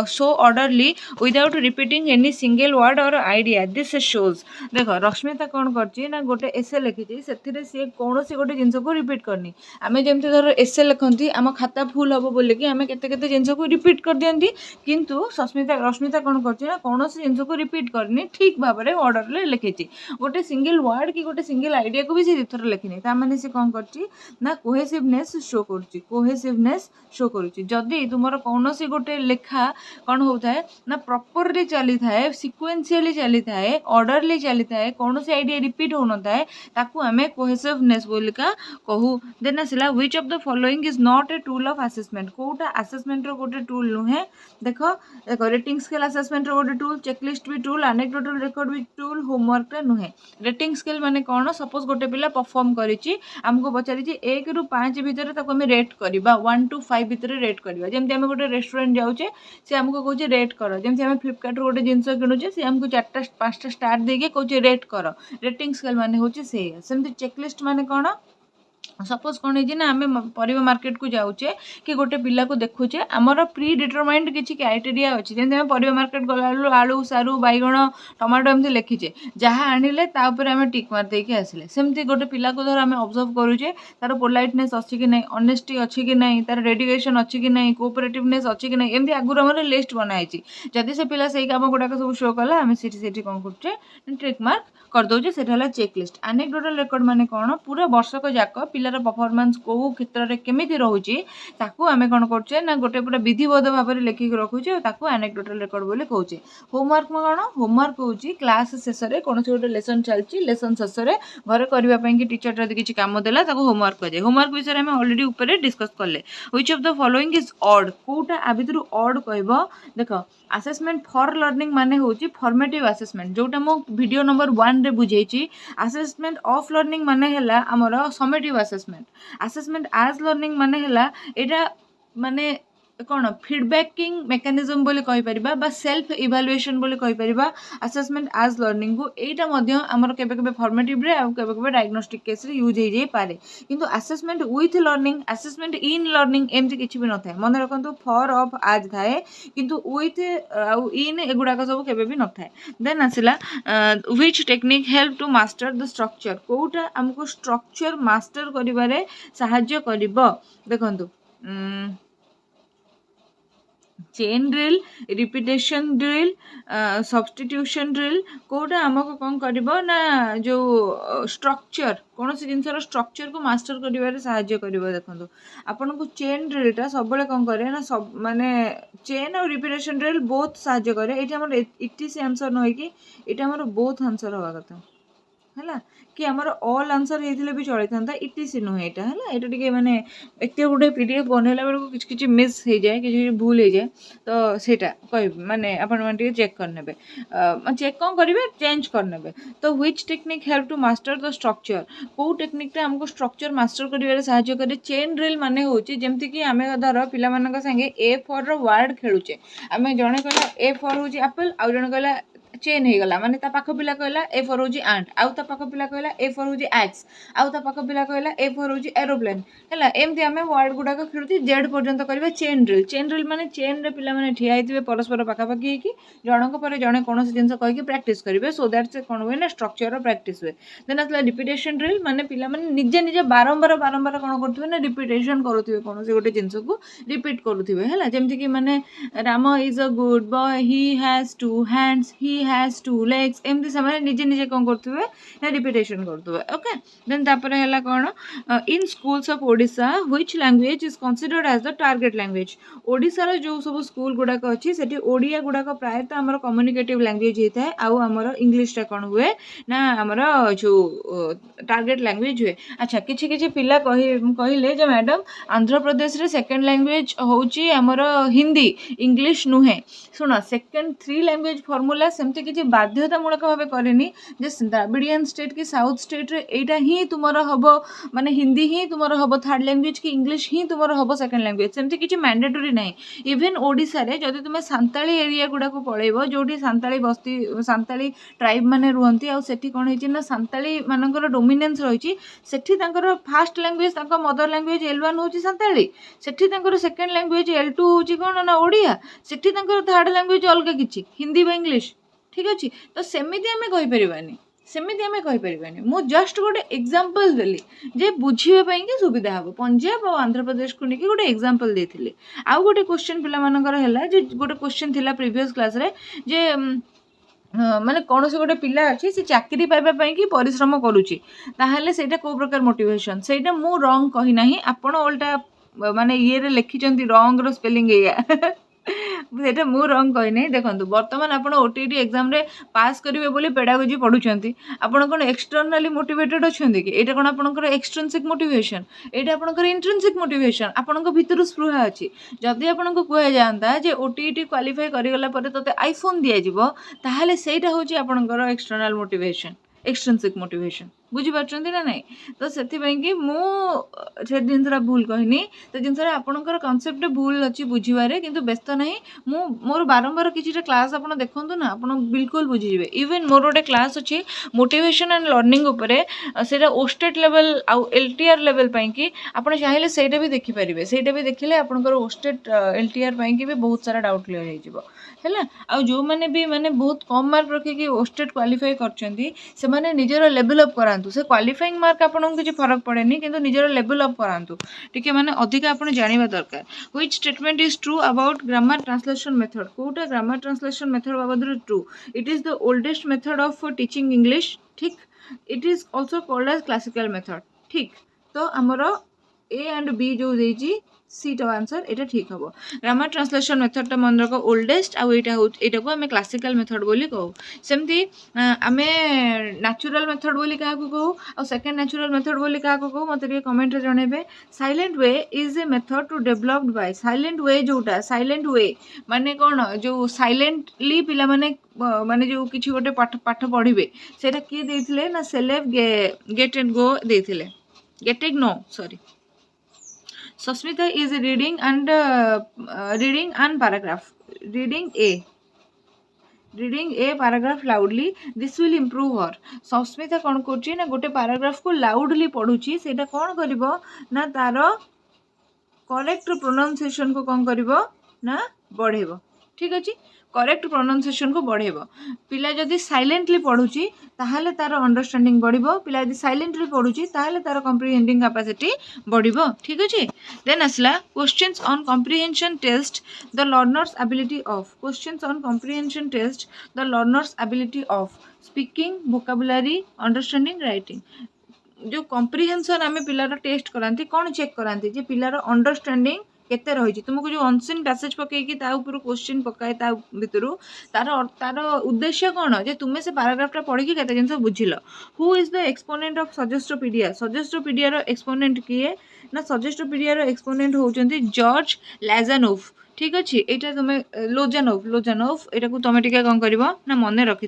Speaker 2: so orderly without repeating any single word और आइडिया दिस शोज देखो रश्मिता कौन करची ना गोटे एसे लिखिची सेथिरे से कोनोसी गोटे जिंस को रिपीट करनी आमे जेमते धर एसे लिखंती आम खाता फुल हबो बोले कि आमे केते केते जिंस को रिपीट कर दियंती किंतु रश्मिता कौन करची ना कोनोसी जिंस को रिपीट करनी ठीक भाबरे ऑर्डर ले लिखिची गोटे सिंगल वर्ड कि गोटे सिंगल आइडिया को भी से थर लिखिनी ता माने से कौन करची ना कोहेसिवनेस शो करची कोहेसिवनेस शो करुची जदि तुमर कोनोसी गोटे लेखा कौन होता है ना प्रॉपरली चली थाए सिक्वेंशियली चली थाए ऑर्डरली चली थाए कोनोसी आइडिया रिपीट होन थाए ताकू हमें कोहेसिवनेस बोलिका कहू देन आसला which of the following is not a tool of assessment कोटा असेसमेंट रो गोटे टूल नुहे देखो रेटिंग स्केल असेसमेंट रो गोटे टूल चेकलिस्ट भी टूल एनेक्डोटल रिकॉर्ड भी टूल होमवर्क रे नुहे रेटिंग स्केल माने कोन सपोज गोटे पिला परफॉर्म करिची हमको पचारिची 1 रु 5 भीतर ताको हमें रेट करबा 1 to 5 भीतर रेट करबा जेमते हम गोटे रेस्टोरेंट जाउचे से हमको कहूचे रेट कर जेमते हम फ्लिपकार्ट रो गोटे जिंस किनुचे से हमको 4टा 5टा स्टार देके कहूचे रेट कर रेटिंग स्केल माने होचे से सेमते चेकलिस्ट माने कोन सपोज कौन है ना आम परिवा मार्केट को जाऊे कि गोटे पिला को देखुचे आमर प्री डिटरमाइंड किसी क्राइटेरिया अच्छी जमी आम परिवा मार्केट गला आलू सारू बैगण टमाटो एमती लिखीचे जहाँ आनिले तापर आम टिक मार देके आसिले सेमती गोटे पिला को धर आम ऑब्जर्व करूचे तार पोलाइटनेस अच्छी कि नहीं ऑनेस्टी अच्छी कि नहीं तार डेडिकेशन अच्छी कि नहीं कोऑपरेटिवनेस अच्छी कि नहीं एमती आगुरी आम लिस्ट बनाई जदि से पिला से काम गुड़ाक सब शो कला आम से कौन करुचे ट्रिक मार्क करदे से चेकलिस्ट एनेक्डोटल रिकॉर्ड माने कौन पूरा वर्षक जाक पिलार परफॉर्मेंस को क्षेत्र में केमिति रोचे ताकू आमे कौन करछे ना गोटे पूरा विधिबद्ध भाव में लिखिक रखुचे और ताकू एनेक्डोटल रिकॉर्ड बोली कहूचे। होमवर्क में कौन होमवर्क होची क्लास शेष में कौन गोटे लेसन चलती लेसन शेष में घर करने कि टीचर जब किसी काम देला ताकू होमवर्क कहे। होमवर्क विषय में ऑलरेडी ऊपर डिस्कस कले। Which of the following is odd कोटा आ भितर ऑड कहबो देख असेसमेंट फॉर लर्निंग माने होची फॉर्मेटिव असेसमेंट जोटा मो वीडियो नंबर 1 रे बुझेची। असेसमेंट ऑफ लर्निंग माने हैला हमर summative assessment. Assessment as learning माने हैला एटा माने कौन फीडबैकिंग मेकानिज्म बोली कहि परिबा बा सेल्फ इवैल्यूएशन बोली कहि परिबा। असेसमेंट एज लर्निंग को एटा मध्य हमर केबे केबे फॉर्मेटिव रे आ केबे केबे डायग्नोस्टिक केस रे यूज हे जाई पारे किंतु assessment with learning assessment in learning एमती किछि भी न थाए। मन रखंतु फॉर ऑफ आज थाए किंतु विथ आउ इन एगुडा का सब केबे भी न थाए। देन आसिला which technique help to master the structure कोटा हमको स्ट्रक्चर मास्टर करिबारे सहाय्य करिवो। देखंतु chain drill repetition drill substitution drill कोटा आमको कौन करिवो ना जो स्ट्रक्चर कौन सी जिनसर स्ट्रक्चर को मास्टर करिवारे सहाय्य करिवो। देखंतु आपन को चेन ड्रिलटा सब बेले कौन करे ना सब माने चेन और रिपीटेशन ड्रिल बोथ सहाय्य करे। एटा हमर इटीसी आंसर न होई कि एटा हमर बोथ आंसर होवा कथा हैला कि आमर ऑल आंसर हेतिले भी चली था इटीसी नुहे एटा हैला। एटा टिके माने एते गुडे पीडीएफ बनैला बेल को किछ किछ मिस हे जाए किछ भूल हे जाए तो सेटा कहि माने अपन मन टिके चेक कर नेबे चेक कोन करिवे चेंज कर नेबे। तो which technique help to master the structure को टेक्निक रे हमको स्ट्रक्चर मास्टर करिवारे सहाय्य करे। चेन ड्रिल माने होची जेमति कि आमे धर पिला मानक संगे ए फॉर रो वर्ड खेलुचे आमे जणे कहला ए फॉर होची एप्पल आउ जणे कहला चेन हो गला माने ता पाख पिला कहला ए फॉर होची आंट आउ ता पाख पिला कहला ए फॉर होची एक्स आउ ता पाख पिला कहला ए फॉर होची एरोप्लेन हैला। एमती आमे वर्ड गुडा को खेलुती जेड पर्यंत करबे चेन ड्रिल माने चेन रे पिला माने ठिया हिथिबे परस्पर पाखा पाखी हेकी जणक पर जणे कोनोसी जिंस कहि कि प्रैक्टिस करिवे सो दैट से कोन होय ना स्ट्रक्चर रो प्रैक्टिस होय। देन आतला रिपीटेशन ड्रिल माने पिला माने निजे निजे बारंबार कोन करथुवे ना रिपीटेशन करूथिबे कोनोसी गोटे जिंस को रिपीट करूथिबे हैला। जेमति कि माने Ram is a good boy he has two hands he has two legs एमती समय निजे निजे कौन करथुवे ना रिपीटेशन करथुवे। ओके देन तापरे हैला कोन in schools of Odisha which language is considered as the target language. Odisha रो जो सब स्कूल गुडा को अछि सेठी ओडिया गुडा को प्राय त हमर कम्युनिकेटिव लैंग्वेज हेता आउ हमर इंग्लिश टा कोन हुए ना हमर जो टारगेट लैंग्वेज हुए। अच्छा किछि किछि पिला कहिले जे मैडम आंध्र प्रदेश रे सेकंड लैंग्वेज होची हमर हिंदी इंग्लिश नुहे। सुनो सेकंड 3 लैंग्वेज फार्मूला सेमति किछि बाध्यतामूलक भावे करेनी जे द्राविडियन स्टेट की साउथ स्टेट रे एटा ही तुमरो हबो माने हिंदी ही तुमरो हबो थर्ड लैंग्वेज की इंग्लिश ही तुमरो हबो सेकंड लैंग्वेज सेमति किछि मैंडेटरी नाही। इवन ओडिसा रे जदि तुमे सांताली एरिया गुडा को पळेबो जोठी सांताली बस्ती सांताली ट्राइब माने रुहंती आ सेठी कोन हेछि ना सांताली मानकर डोमिनेंस रहिछि सेठी तांकर फर्स्ट लैंग्वेज तांकर मदर लैंग्वेज L1 होछि सांताली सेठी तांकर सेकंड लैंग्वेज L2 होछि कोन ना ओडिया सेठी तांकर थर्ड लैंग्वेज अलग किछि हिंदी बा इंग्लिश ठीक अछि। तो सेमिति हमें कहि परिबानी मु जस्ट गोटे एग्जांपल देली जे बुझिबे पई के सुविधा हबो। पंजाब और आंध्र प्रदेश को नेकी गोटे एग्जांपल देथिले। आउ गोटे क्वेश्चन पिला मानकर हैला जे गोटे क्वेश्चन थिला प्रीवियस क्लास रे जे माने कौन से गोटे पिला अच्छी से चाकरी पाइबा कि परिश्रम करुच्ची ताहले सेटा को प्रकार मोटिवेशन सेटा मु रॉन्ग कही नाही आपण ओल्टा माने ये रे लिखिचंती रॉन्ग रो स्पेलिंग एया सेटा मु रॉन्ग कही नहीं। देखंतु वर्तमान आपण ओटीटी एग्जाम रे पास करिवे बोली पेडागोजी पढुचंती आपण कोन एक्सटर्नली मोटिवेटेड अछंती कि एटा कोन आपणकर एक्सट्रिंसिक मोटिवेशन एटा आपणकर इंट्रिंसिक मोटिवेशन आपणक भितर स्पृहा अछि। जदि आपणक कोहे जानता जे ओटीटी क्वालिफाई करिगला परे तते आईफोन दिया जिवो ताहाले सेटा होची आपणकर एक्सटर्नल मोटिवेशन एक्सट्रिंसिक मोटिवेशन बुझी पारछंती ना नहीं। तो सेति पई कि मु से जिनसरा भूल कहनी तो जिनसरा आपणकर कांसेप्ट भूल अछि बुझिबारे किंतु व्यस्त नहीं मु मोर बारंबार किछिटा क्लास आपण देखंतु ना आपण बिल्कुल बुझी जिवे। इवन मोर ओटे क्लास अछि मोटिवेशन एंड लर्निंग उपरे सेटा ओस्टेट लेवल आ एलटीआर लेवल पई कि आपण चाहिले सेटा भी देखि परिबे सेटा भी देखिले आपणकर ओस्टेट एलटीआर पई कि भी बहुत सारा डाउट क्लियर हो जिवो हैला। आ जो माने भी माने बहुत कम मार्क रखि कि ओस्टेट क्वालिफाई करचंती से माने निजर लेवल अप करांतु से क्वालिफाइंग मार्क आपन किछि फरक पड़ेनी किंतु निजर लेवल अप करांतु टिके माने अधिक आपन जानिबा दरकार। Which statement is true about grammar translation method कोटा ग्रामर ट्रांसलेशन मेथड बाबद true it is the oldest method of teaching English ठीक it is also called as classical method ठीक तो आमर ए एंड बी जो देजी सीटा आंसर एटा ठीक हम। ग्रामर ट्रांसलेशन मेथडटा मन रख ओल्डेस्ट आईटा को आम क्लासिकल मेथड बोली कहू। सेमती आम नेचुरल मेथड बोली क्या कहू आ सेकेंड नेचुरल मेथड बोली क्या कहू मत कमेंट जनइबे। Silent way is a method to developed by silent way जोटा साइलेंट वे माने कौन जो साइलेंटली पिला माने जो किसी गोटे पाठ पढ़े से किए देते ना सेलेब गेट एंड गो देते get egg no sorry Susmita is reading and paragraph. Reading a paragraph loudly. This will improve her. Susmita कौन कर ना गोटे paragraph को loudly पढ़ुची सेटा कौन करिबो ना तार करेक्ट प्रोनाउंसिएशन को कौन करिबो ना बढ़ेबो। ठीक अछि करेक्ट प्रोनाउंसिएशन को बढ़ेबो। पिला जदि साइलेंटली पढ़ुची ताहले तार अंडरस्टैंडिंग बढ़िबो। पिला जदि साइलेंटली पढ़ुची ताहले तार कॉम्प्रिहेंडिंग कैपेसिटी बढ़िबो। ठीक अछि देन असला questions on comprehension test the learner's ability of questions on comprehension test the learner's ability of speaking vocabulary understanding writing. जो कॉम्प्रिहेंशन आम पिलार टेस्ट कराती कौन चेक कराती जे पिलार अंडरस्टैंडिंग केते रही तुमको जो अनसीन पैसेज पकईकी क्वेश्चन पकाए भितर तार तार उद्देश्य कौन जे तुम्हें से पैराग्राफटा पढ़ी केते जिन बुझिल। Who is the exponent of suggestopedia suggestopedia exponent किए ना सजेस्ट्रोपीडिया एक्सपोनेंट होउचंती जॉर्ज लैजानोव। ठीक अच्छे यहाँ तुम्हें लोजानोव यहाँ को तुम टे कौन कर ना मन रखि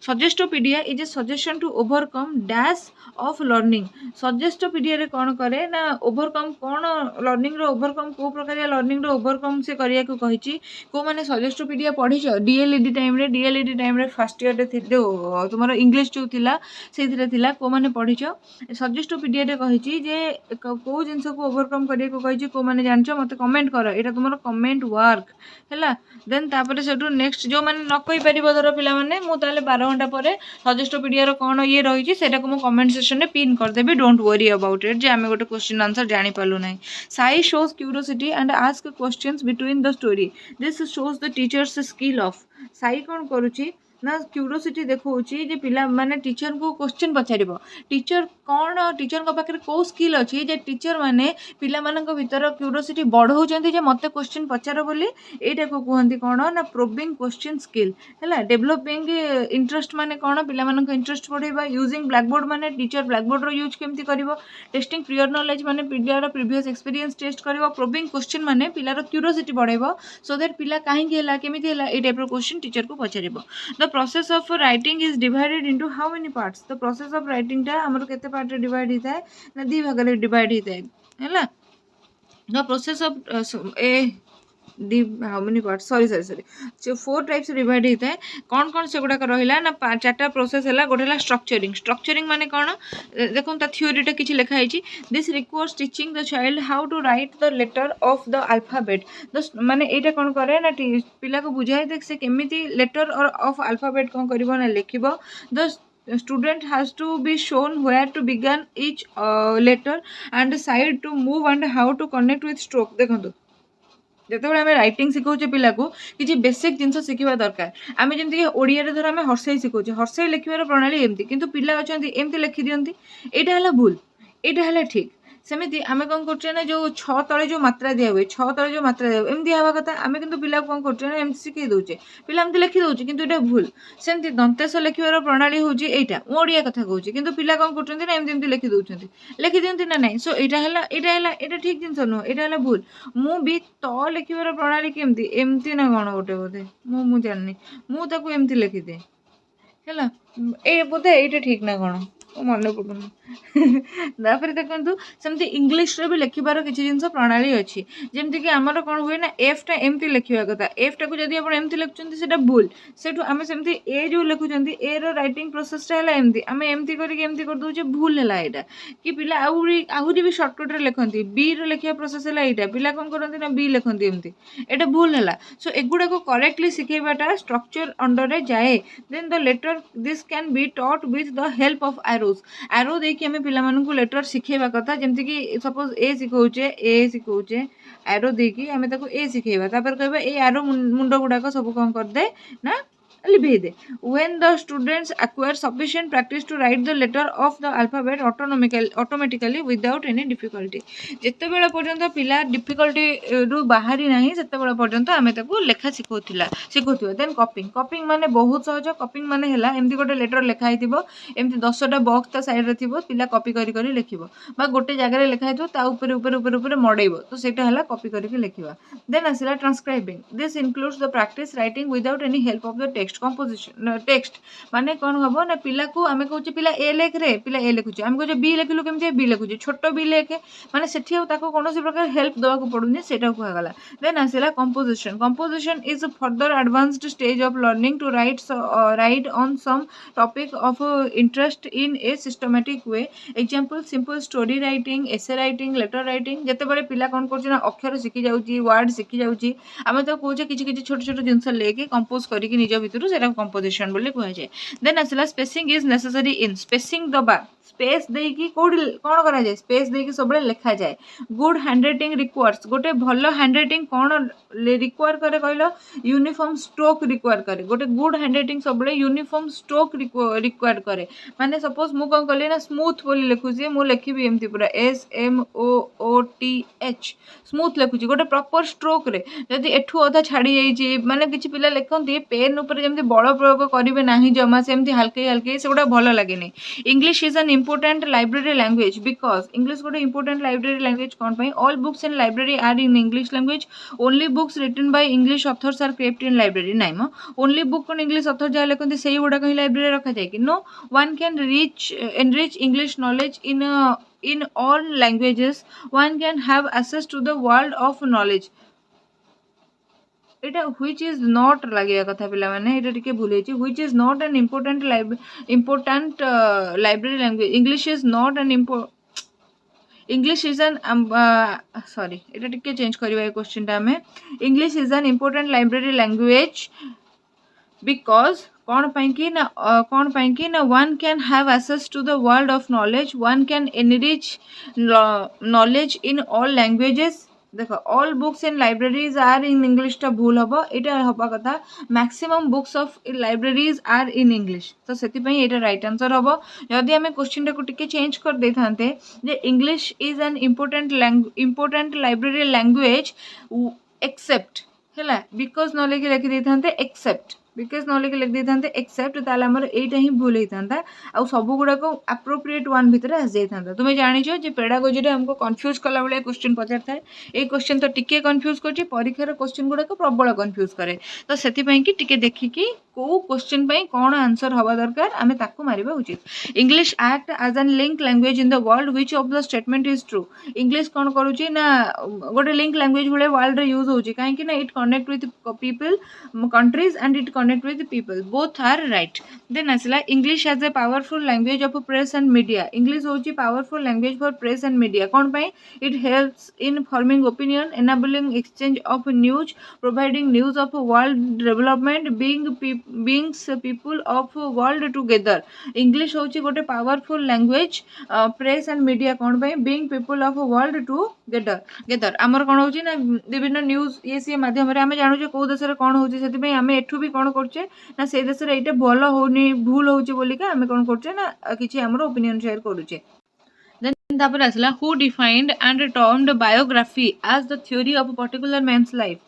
Speaker 2: suggestopedia is a suggestion to overcome dash of learning. Suggestopedia कौन करे ना ओवरकम कौन लर्निंग रो ओवरकम को प्रकार लर्निंग रो ओवरकम से करिया को कहिछि को माने सजेस्ट्रोपीडिया पढ़ी डीएलईडी टाइम रे फर्स्ट ईयर रे तुम इंग्लिश जो थिला से थिला को माने पढ़ी सजेस्ट्रोपीडिया रे कहिछि जे को जिंस को ओवरकम करिया को कहिछि को माने जानछ मते कमेंट कर एटा तुमरो कमेंट वर्क है देन तापर से नेक्स्ट जो मैंने न कही पार धर पिला मुझे 12 घंटा पर सजेस्ट्रोपीडिया कौन ये रही है को कमेंट सेक्शन में पिन करदेवी डोंट वरी अबाउट इट जे आम गोटे क्वेश्चन आंसर जानी पालू ना। Sai shows curiosity and ask questions between the story this shows the teacher's skill of. Sai कौन करुच्ची ना क्यूरियोसिटी देखौची जे पिला माने टीचर को क्वेश्चन पचार टीचर कौन टीचर को पाखे कौ स्किल अच्छी जे टीचर माने पिला मानक भीतर क्यूरियोसिटी बढ़ाऊँच जे मत क्वेश्चन पचार बोली एटा को कहते कौन ना प्रोबिंग क्वेश्चन स्किल है। डेभलपिंग इंटरेस्ट माने कौन पिला मानक इंटरेस्ट बढ़ेबा। यूजिंग ब्लैकबोर्ड माने टीचर ब्लैकबोर्ड रो यूज केमती करिवो। टेस्टिंग प्रियर नॉलेज माने पिलार प्रीवियस एक्सपीरियंस टेस्ट करिवो। प्रोबिंग क्वेश्चन माने पिलार क्यूरियोसिटी बढ़ेबो सो दैट पिला काहेकि हैला केमिति हैला ए टाइप रो क्वेश्चन टीचर को पचारिबो। The process of writing is divided into how many parts? The process of writing टा हमर केते पार्ट रे डिवाइड हिता है ना दी भाग रे डिवाइड हिता है हैला। The process of how many parts sorry 4 types divide होता है कौन कौन से गुड़ाक रहा ना 4टा प्रोसेस है। गोटे स्ट्रक्चरिंग माने कौन देखो थ्योरीटा किसी लिखाई this requires teaching the child how to write the letter of the alphabet माने यहाँ कौन करे ना पिला को बुझाई देख से केमिति लेटर और ऑफ अल्फाबेट कौन कर ना लिख the student has to be shown where to begin each letter and side to move and how to connect with stroke। देखो जिते आम रईटिंग शिखाऊे पिला को किसी बेसिक जिन शिखा दरकार आम जमी ओडिया धर आम हर्सई शिखाऊे हर्सई लिखार प्रणाली एमती किंतु पिला अच्छा एमती लिखि दिखती यहाँ है भूल यहाँ है ठीक सेमती आम कौन कर ना जो 6 तले जो मात्रा दिया हुए 6 तले जो मात्रा दिया एमती हवा कथा आम कि पिला कौन कर शिखई दौचे पिला एमती लिखि दौचे किंतु ये भूल। सेमती दंतेश लिखार प्रणाली हूँ यहाँ ओडिया कथा कहूँ किंतु पिला कौन कर एमती लिखि दौरान लिखि दिखती ना ना सो यहाँ ठीक जिन नुह यहाँ है भूल। मु भी त लिखार प्रणाली केमती एमती ना कौन गोटे बोधे मु जानी मुझे एमती लिखिदे है ए बोधे ये ठीक ना कौन मन पड़ूनी देखो सेमती इंग्लीश रे भी लिखार किसी जिन प्रणाली अच्छी जमीक आमर कौन हुए ना एफटा एमती लिखा कथा एफटा को जब आप एमती लिखुं से भूल से आम सेमती ए जो लिखुं ए रईटिंग प्रोसेसटा है एमती आम एमती करदे भूल है यहाँ कि पिला आहरी भी सर्टकट लिखती बी लिखा प्रोसेस है यहाँ पिला कौन करती ना बी लिखती एमती यहाँ भूल है। सो एगुड़ा को करेक्टली शिखेबाटा स्ट्रक्चर अंडर रे जाए then the letter this can be taught with the help of arrow देखिए आम पे लेटर शिखेबा कथा जमती कि सपोज ए शिखाऊे एरो देकी आम ए शिखेबा कहबा ए एरो मुंड गुड़ाक सब कौन करदे ना लिभेई दे when the students acquire sufficient practice to write the letter of the alphabet automatically without any difficulty ଯେତେବେଳେ ପର୍ଯ୍ୟନ୍ତ ପିଲା ଡିଫିକଲ୍ଟି ରୁ ବାହାରି ନାହିଁ ସେତେବେଳେ ପର୍ଯ୍ୟନ୍ତ ଆମେ ତାକୁ ଲେଖା ଶିଖୁଥିବା ଦେନ୍ କପିଂ ମାନେ ବହୁତ ସହଜ କପିଂ ମାନେ ହେଲା ଏମିତି ଗୋଟେ ଲେଟର ଲେଖା ହେଇଥିବ ଏମିତି 10ଟା ବକ୍ସ ତା ସାଇଡରେ ଥିବ ପିଲା କପି କରି କରି ଲେଖିବ ବା ଗୋଟେ ଜାଗାରେ ଲେଖା ହେଇଥିବ ତା ଉପରେ ଉପରେ ଉପରେ ଉପରେ ମଡ଼େଇବ ତ ସେଇଟା ହେଲା କପି କରିକି ଲେଖିବା ଦେନ୍ ଆସିଲା transcribing this includes the practice writing without any help of the text composition text ମାନେ କ'ଣ ହବ ନା ପିଲାକୁ ଆମେ କହୁଛେ ପିଲା ଏ ଲେଖରେ ପିଲା ଏ ଲେଖୁଛେ ଆମେ କହୁଛେ ବି ଲେଖିଲୁ କେମିତି ବି ଲେଖୁଛେ ଛୋଟ ବି ଲେଖେ ମାନେ ସେଠି ଆଉ ତାକୁ କୌଣସି ପ୍ରକାର ହେଲ୍ପ ଦେବାକୁ ପଡୁନି ସେଇଟା କୁହାଗଲା ଦେନ୍ ଆସିଲା composition is a further advanced stage of learning to write on some topic of interest in a systematic way example simple story writing essay writing letter writing ଯେତେବେଳେ ପିଲା କ'ଣ କରୁଛି ନା ଅକ୍ଷର ଶିଖି ଯାଉଛି ୱାର୍ଡ ଶିଖି ଯାଉଛି ଆମେ ତ କହୁଛେ କିଛି କିଛି ଛୋଟ ଛୋଟ ଜିନିଷ ଲେଖି କମ୍ପୋଜ କରିକି ନିଜ ଭିତରୁ ସେଇଟା କମ୍ପୋଜିସନ ବୋଲି କୁହାଯାଏ ଦେନ୍ ଆସିଲା spacing is necessary in spacing ଦବା स्पेस देकी कोड कौन करा जाए स्पेस देकी सब लिखा जाए गुड हैंडराइटिंग रिक्वायर्स गोटे भल हैंडराइटिंग कौन रिक्वायर करे कहल यूनिफॉर्म स्ट्रोक रिक्वायर करे गोटे गुड हैंडराइटिंग सब यूनिफॉर्म स्ट्रोक रिक्वायर करे माने सपोज मु कौन कली ना स्मूथ बोली लिखुची मु लिखिबी एमती पूरा SMOOTH स्मूथ लिखुची गोटे प्रॉपर स्ट्रोक रे जदि एठू अधा छाड़ी जाइए माने किछि पिला लिखंती पेन ऊपर जेमती बड़ प्रयोग करिवे नाही जमा सेमती हल्के हल्के सेगुडा भल लागेनी English is an important library language because English गोटे important library language कौन पाई all books in library are in English language only books written by English authors are kept in library नाइ म only book on English author जहाँ लिखते सही गुड़ा कहीं library रखा जाए कि no one can enrich English knowledge in all languages one can have access to the world of knowledge এটা which is not ଲାଗିବା କଥା ପିଲାମାନେ ଏଇଟା ଟିକେ ଭୁଲ ହେଇଛି which is not an important library language English is not an English is an sorry এটা ଟିକେ चेंज କରିବା ଏ क्वेश्चन टा हमें English is an important library language because कौन पाई कि ना one can have access to the world of knowledge one can enrich knowledge in all languages देखो all books in libraries are in English टा भूल हम यहाँ हवा कथा maximum books of libraries are in English तो से ये राइट आंसर हम जदि आम क्वेश्चन टाक टिके चेंज कर दे था English is an important library language except है बिकज न लिखि था एक्सेप्ट बिकज न लिखि लिख देते एक्सेप्ट ताल यहीटा ही भूल होता आ सब गुड़ाक अप्रोप्रिएट वन भितर आसी जाता तुम्हें जानी जे पेडागोजी हमको कन्फ्यूज कला भाई क्वेश्चन पचार था ये क्वेश्चन तो टिके कन्फ्यूज कर परीक्षार क्वेश्चन गुड़ाक प्रबल कन्फ्यूज करे तो से टिके देखिकी कौ क्वेश्चन कौन आंसर हवा दरकार आम ताकू मारिबा उचित English act as an link language in the world which of the statement is true English कौन करुच्ची ना गोटे लिंक लैंग्वेज भाई वर्ल्ड रे यूज होची कहीं ना it connect with people countries and it connect with the people both are right then asila English as a powerful language of press and media English hochi powerful language for press and media kon pai it helps in forming opinion enabling exchange of news providing news of world development being people of world together English hochi gote powerful language press and media kon pai being people of world together amar kon hochi na विभिन्न न्यूज ये सी माध्यम रे आमे जानु जे को देश रे कोन होची सेति पई आमे एठू भी कोन करछे ना से देश रे एटा भलो होनी भूल होची बोली का आमे कोन करछे ना किछि हमरो ओपिनियन शेयर करूछे देन तापर आसला who defined and termed biography as the theory of particular man's life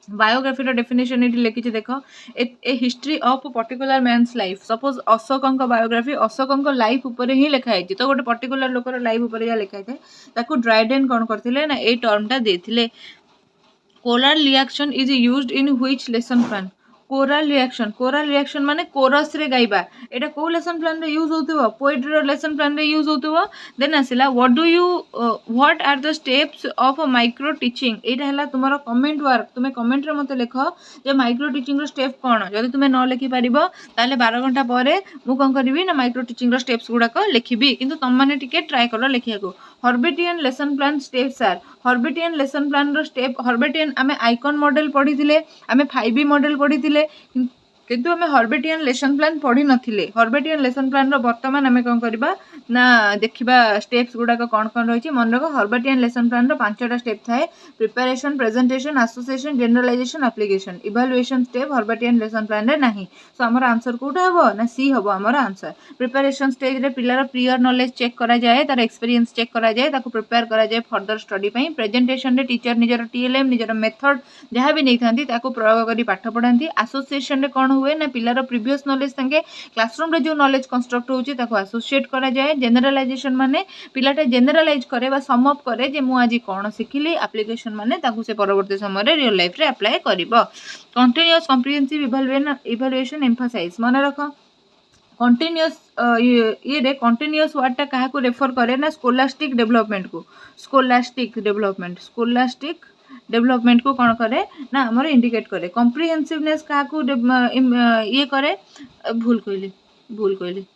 Speaker 2: biography definition ये लिखी देख a history of particular man's life suppose Ashok biography Ashok life उपर ही लिखाई तो गोटे पर्टिकुलर लोकर लाइफ उपर जहाँ लिखाई था ड्राइडेन कौन करते ना ये टर्मटा देते choral reaction is used in which lesson plan choral reaction माने कोरस रे गाइबा एटा को लेसन प्लान रे यूज होतबो पोएट्री रो लेसन प्लान रे यूज होतबो देन आसिला what are the steps of micro teaching एटा हला तुमरो कमेंट वर्क तुमे कमेंट रे मते लिखो जे माइक्रो टीचिंग रो स्टेप कोन जदि तुमे न लिखि परिबो ताले 12 घंटा परे मु कोन करबी ना माइक्रो टीचिंग रो स्टेप्स गुडा को लिखिबी किंतु तम माने टिके ट्राई करो लिखिया को Herbartian lesson plan steps are Herbartian lesson plan रो स्टेप हर्बेटियन आमे आइकन मॉडल पढ़ी थिले आमे 5B मॉडल पढ़ी थिले किंतु आम हर्बेटियन लेसन प्लान पढ़ी नथिले हर्बेटियन लेसन प्लान बर्तमान आम कौन करवा ना देखा स्टेप्स गुड़ाक कौन कौन रही मन रख हर्बेटियन लेसन प्लान 5टा स्टेप थाए preparation presentation association generalisation application evaluation step Herbartian lesson plan रे नाही सो आमर आंसर कोटा हम ना सी हम आमर आंसर प्रिपेरेसन स्टेज रे पिलार प्रियर नॉलेज चेक करा जाए तार एक्सपीरियंस चेक करा जाए ताको प्रिपेयर करा जाए फर्दर स्टडी पई प्रेजेंटेशन रे टीचर निजर टीएलएम निजर मेथड जहाँ भी नहीं थांती ताको प्रयोग करी पाठ पढ़ाती एसोसिएशन रे कौन हुए ना पिलार प्रीवियस नॉलेज संगे क्लासरूम रे जो नॉलेज कंस्ट्रक्ट होची ताको एसोसिएट करा जाए जनरलाइजेशन माने पिलाटा जनरलाइज करे बा सम अप करे जे मु आज कोन सिखिली एप्लीकेशन माने ताको से परवर्ती समय रे रियल लाइफ रे अप्लाई करिवो कंटीन्यूअस कॉम्प्रिहेंसिव इवैल्यूएशन एम्फसाइज मन रख कंटीन्यूअस ये रे कंटीन्यूअस वर्ड टा काहा को रेफर करे ना स्कोलास्टिक डेवलपमेंट को स्कोलास्टिक डेवलपमेंट को कौन करे ना आमर इंडिकेट करे कॉम्प्रिहेंसिवनेस क्या को ये करे भूल कहली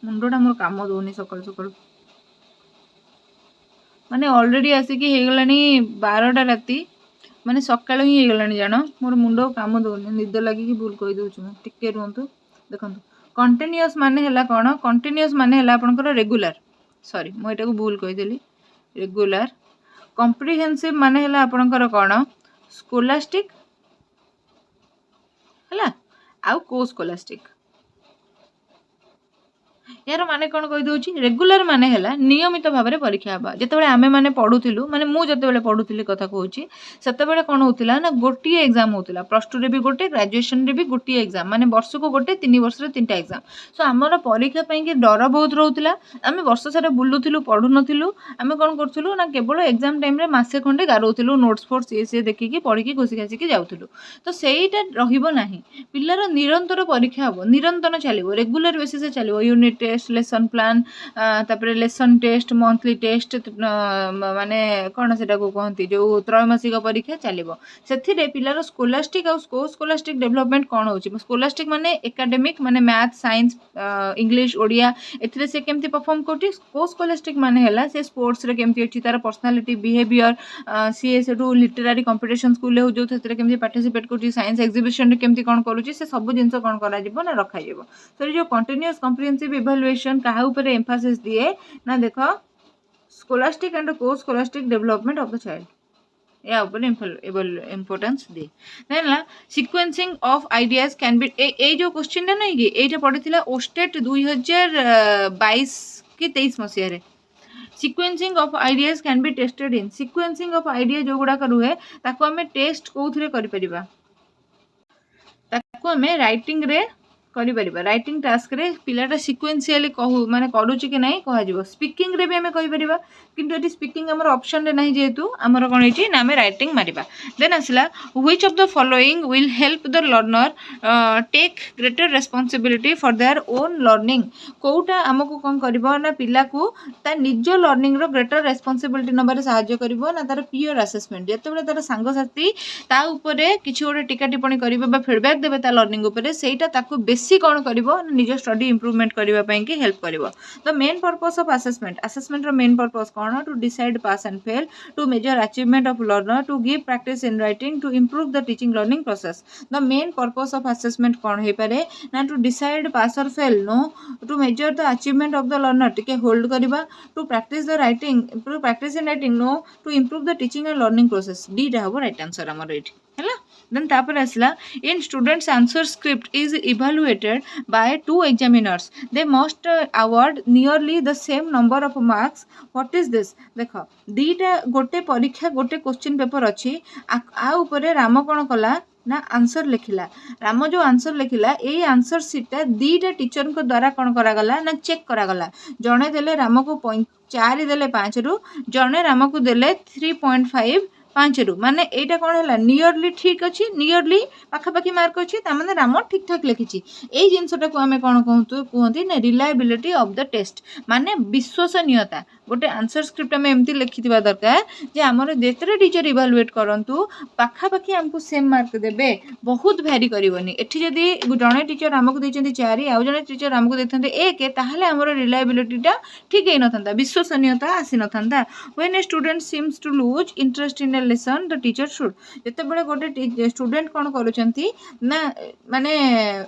Speaker 2: मुंडा मोर काम दौनी सकाल सकाल माने ऑलरेडी आसिकी हो गला 12टा राति माने सकाळ ही हो गला जान मोर मुंड काम दौनी निद लगी भूल कही दूँ टिके रुहतु देखो कंटीन्यूअस माने हला कौन कंटीन्यूअस माने हला आपनकर रेगुलर सॉरी मु एटा को भूल कही रेगुलर कॉम्प्रिहेंसिव माने हला आपनकर कौन स्कोलास्टिक हला आउ को स्कोलास्टिक यार माने कौन कही दूची रेगुलर माने हला नियमित भाव में परीक्षा हवा जिते आमे माने पढ़ुथिलु माने मु जते पढ़ुथिली कथा कहूची सेते कौन होतिला ना गोटिए एग्जाम होतिला प्लस 2 रे भी गोटे ग्रेजुएशन रे भी गोटिए एग्जाम माने वर्ष को गोटे 3 वर्ष रे 3टा एग्जाम सो हमर परीक्षा पई कि डर बहुत रहउतिला आमे वर्ष सारा बुलुथिलु पढ़ु नथिलु आमे कौन करथिलु ना केवल एग्जाम टाइम रे मासे खंडे गारोथिलु नोट्स फोर्स ये देखि कि पढ़ी कि घोसी घासी कि जाउथिलु तो सेईटा रहिबो नाही पिल्लार निरंतर परीक्षा हबो निरंतर चलिबो रेगुलर बेसिस से चलिबो यूनिट टेस्ट लेसन प्लान तापर लेसन टेस्ट मंथली टेस्ट माने कौन से कहती जो त्रैमासिक परीक्षा चलो से पिलार स्कोलास्टिक आउ स्कोलास्टिक डेवलपमेंट कौन हो स्कोलास्टिक माने एकाडेमिक माने मैथ साइंस इंग्लिश ओडिया एथिरे से केमती परफॉर्म करती स्कोलास्टिक माने हला से स्पोर्ट्स रे केमती अछि तार पर्सनालिटी बिहेवियर सी सेठू लिटरेरी कंपटीशन स्कूल हो जो केमती पार्टिसिपेट करछि साइंस एग्जिबिशन रे केमती कौन करूछि से सब जिंस कौन करा जिवो ना रखा जिवो तो जो कंटीन्यूअस कॉम्प्रिहेंसिव इवैल्यूएशन कहा ऊपर एम्फासिस दिए ना देखो scholastic and co scholastic development of the child या ऊपर इम्पोर्टेंस दिए देन ला sequencing of ideas can be a जो क्वेश्चन ना नहीं कि एटा पढ़िथिला ओस्टेट 2022 कि 23 मसिया रे sequencing of ideas can be tested in sequencing of idea जो गुडा रुहे ताको हमें टेस्ट कोथरे करि परिबा ताको हमें राइटिंग रे करि परिबा राइटिंग टास्क रे पिलाटा सीक्वेंशियली कहू माने करूची कि नहीं कह जिवो स्पीकिंग रे भी हमें कहि परिबा किंतु एटी स्पीकिंग हमर ऑप्शन रे नहीं जेतु हमर कोन एटी ना हमें राइटिंग मारिबा देन आसला which of the following will help the learner take greater responsibility for their own learning कोउटा हमकु कोन करबो ना पिला को ता निज लर्निंग रो ग्रेटर रिस्पांसिबिलिटी नबारे सहाय्य करबो ना तार पीयर असेसमेंट जते बेले तार सांग साथी ता ऊपरे किछि ओडे टिका टिप्पणी करबे बा फीडबैक देबे ता लर्निंग ऊपरे सेटा ताको बेसी कौन कर निज स्टडी इम्प्रूवमेंट करने की हेल्प कर the main purpose of assessment रो मेन पर्पस कौन to decide pass and fail to measure achievement of learner to give practice in writing to improve the teaching learning process the main purpose of assessment कौन हो पारे ना टू डिसाइड पास और fail no to measure the achievement of the learner टिके होल्ड करवा to practice the writing to practice in writing no to improve the teaching and learning process D टा हम राइट आंसर आमर ये है देन तापर आसला in students answer script is evaluated by 2 examiners they must award nearly the same number of marks what is this देखो दीटा गोटे परीक्षा गोटे क्वेश्चन पेपर अच्छी आ ऊपर राम कौन कला ना आंसर लिखिला राम जो आंसर लिखिला ए आंसर सीटा दीटा टीचर को द्वारा कौन करागला ना चेक करागला जड़े देले राम को 4 देले 5 रु जड़े राम को देले 3.5 5 रु माने एटा कौन है नियरली ठीक अच्छी नियरली पाखापाखी मार्क अच्छी ताने राम ठीक ठाक लिखी जिनसटा को आम कौन कहते ना रिलायबिलिटी ऑफ द टेस्ट माने विश्वसनीयता गोटे आंसर स्क्रिप्ट आम एमती लिखिथिबा दरकार जे आमर जेतरे टीचर इवालुएट करंतु पाखापाखि आमको सेम मार्क देबे बहुत भ्यारी करबनी एठी जदी जणे टीचर आमको दैछन्ती 4 आउ जणे टीचर आमको दैथन्ते 1 ताहले हमर रिलायबिलिटीटा ठीक है नथंता विश्वसनीयता आसी नथंता when a student seems to lose interest in a lesson the teacher should जते बेले गोटे स्टूडेंट कोन करूचंती ना माने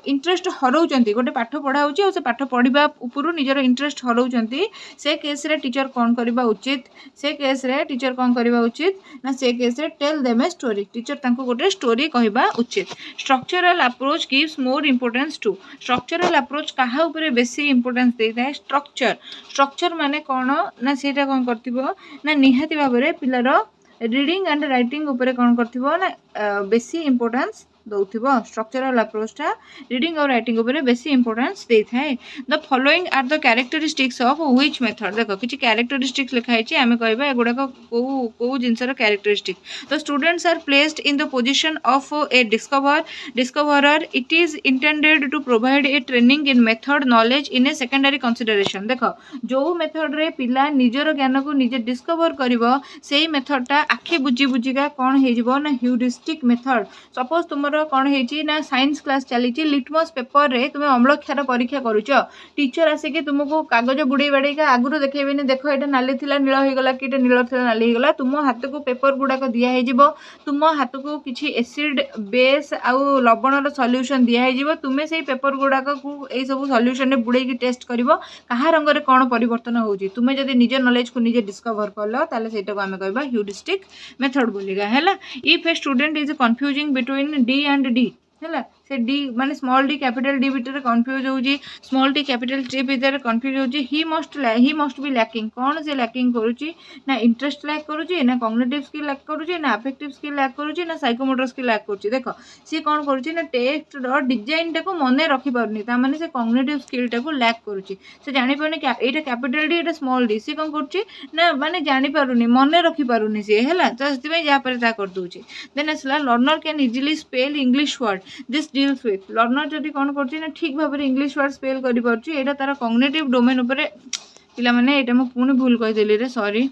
Speaker 2: इंटरेस्ट हरौचंती गोटे पाठ पढ़ा होची और से पाठ पढ़िबा उपरु निजर इंटरेस्ट हरौचंती से केस रे टीचर कोन करबा उचित से केस रे टीचर कोन करबा उचित ना से केस रे tell them a story teacher तांको गोटे स्टोरी कहबा उचित structural approach gives more importance to structural approach काहा ऊपर बेसी इंपोर्टेंस देता है स्ट्रक्चर माने कोन ना सेटा कोन करथिबो ना निहाती भाबरे पिलार रीडिंग एंड राइटिंग ऊपर कोन करथिबो ना बेसी इंपोर्टेंस दौथिबो स्ट्रक्चरल अप्रोच टा रीडिंग और राइटिंग ऊपर बेसी इंपोर्टेंस देता है the following are the characteristics of which method देखो किछि कैरेक्टरिस्टिक्स लिखा है आमे कहबा एगुडा को जिनसर characteristic the students are placed in the position of a discoverer it is intended to provide a training in method knowledge in a secondary consideration देखो जो मेथड रे पिला निजर ज्ञान को निजे डिस्कवर करिवो सेही मेथड टा आखे बुझी बुझिका कोन हे जिवो ना ह्यूरिस्टिक मेथड सपोज तुमरो कौन है ना साइंस क्लास चली लिटमस पेपर रे तुम अम्लक्षार परीक्षा करुच टीचर आसिक तुमको कागज बुड़े बाड़ेका आगुरी देखेबेनि देख ये नाली थिला नील होगला कि नील थिला नाली होगला तुम हाथ को पेपर गुड़ाक दिहब तुम हाथ को किसी एसिड बेस आउ लवणर सल्यूशन दिहब तुम्हें से पेपर गुड़ाक यही सब सल्यूशन बुड़े टेस्ट कर कहा रंग में कौन परिवर्तन होची तुम्हें जब निज नॉलेज को निजे डिस्कवर कल ताले सेटा को आमे कहबा ह्यूरिस्टिक मेथड बोलिगा हैला if a student is confusing between D and D है से डी माने स्मॉल डी कैपिटल डी भितर कंफ्यूज होजी स्मॉल डी कैपिटल डी भितर कंफ्यूज होजी ही मस्ट बी लैकिंग कौन से लैकिंग करूची ना इंटरेस्ट लैक करूची ना कॉग्निटिव स्किल लैक करूची ना अफेक्टिव स्किल लैक करूची ना साइकोमोटर स्किल लैक करूची देखो सी कौन करूची ना टेक्स्ट रो डिजाइन टाको मने रखि पारुनी ता माने से कॉग्निटिव स्किल टाको लैक करूची से जानि पारुनी एटा कैपिटल डी एटा स्मॉल डी सी कौन करूची ना माने जानि पारुनी मने रखि पारुनी से हैला तो सेति जा पर ता कर दूची देन असला learner can easily spell English word this deals with learner जदि कौन कर ठीक भाव में इंग्लिश वर्ड स्पेल कर तार कॉग्निटिव डोमेन उपर पिला माने एटा मु पुणी भूल कहीदेली रे सॉरी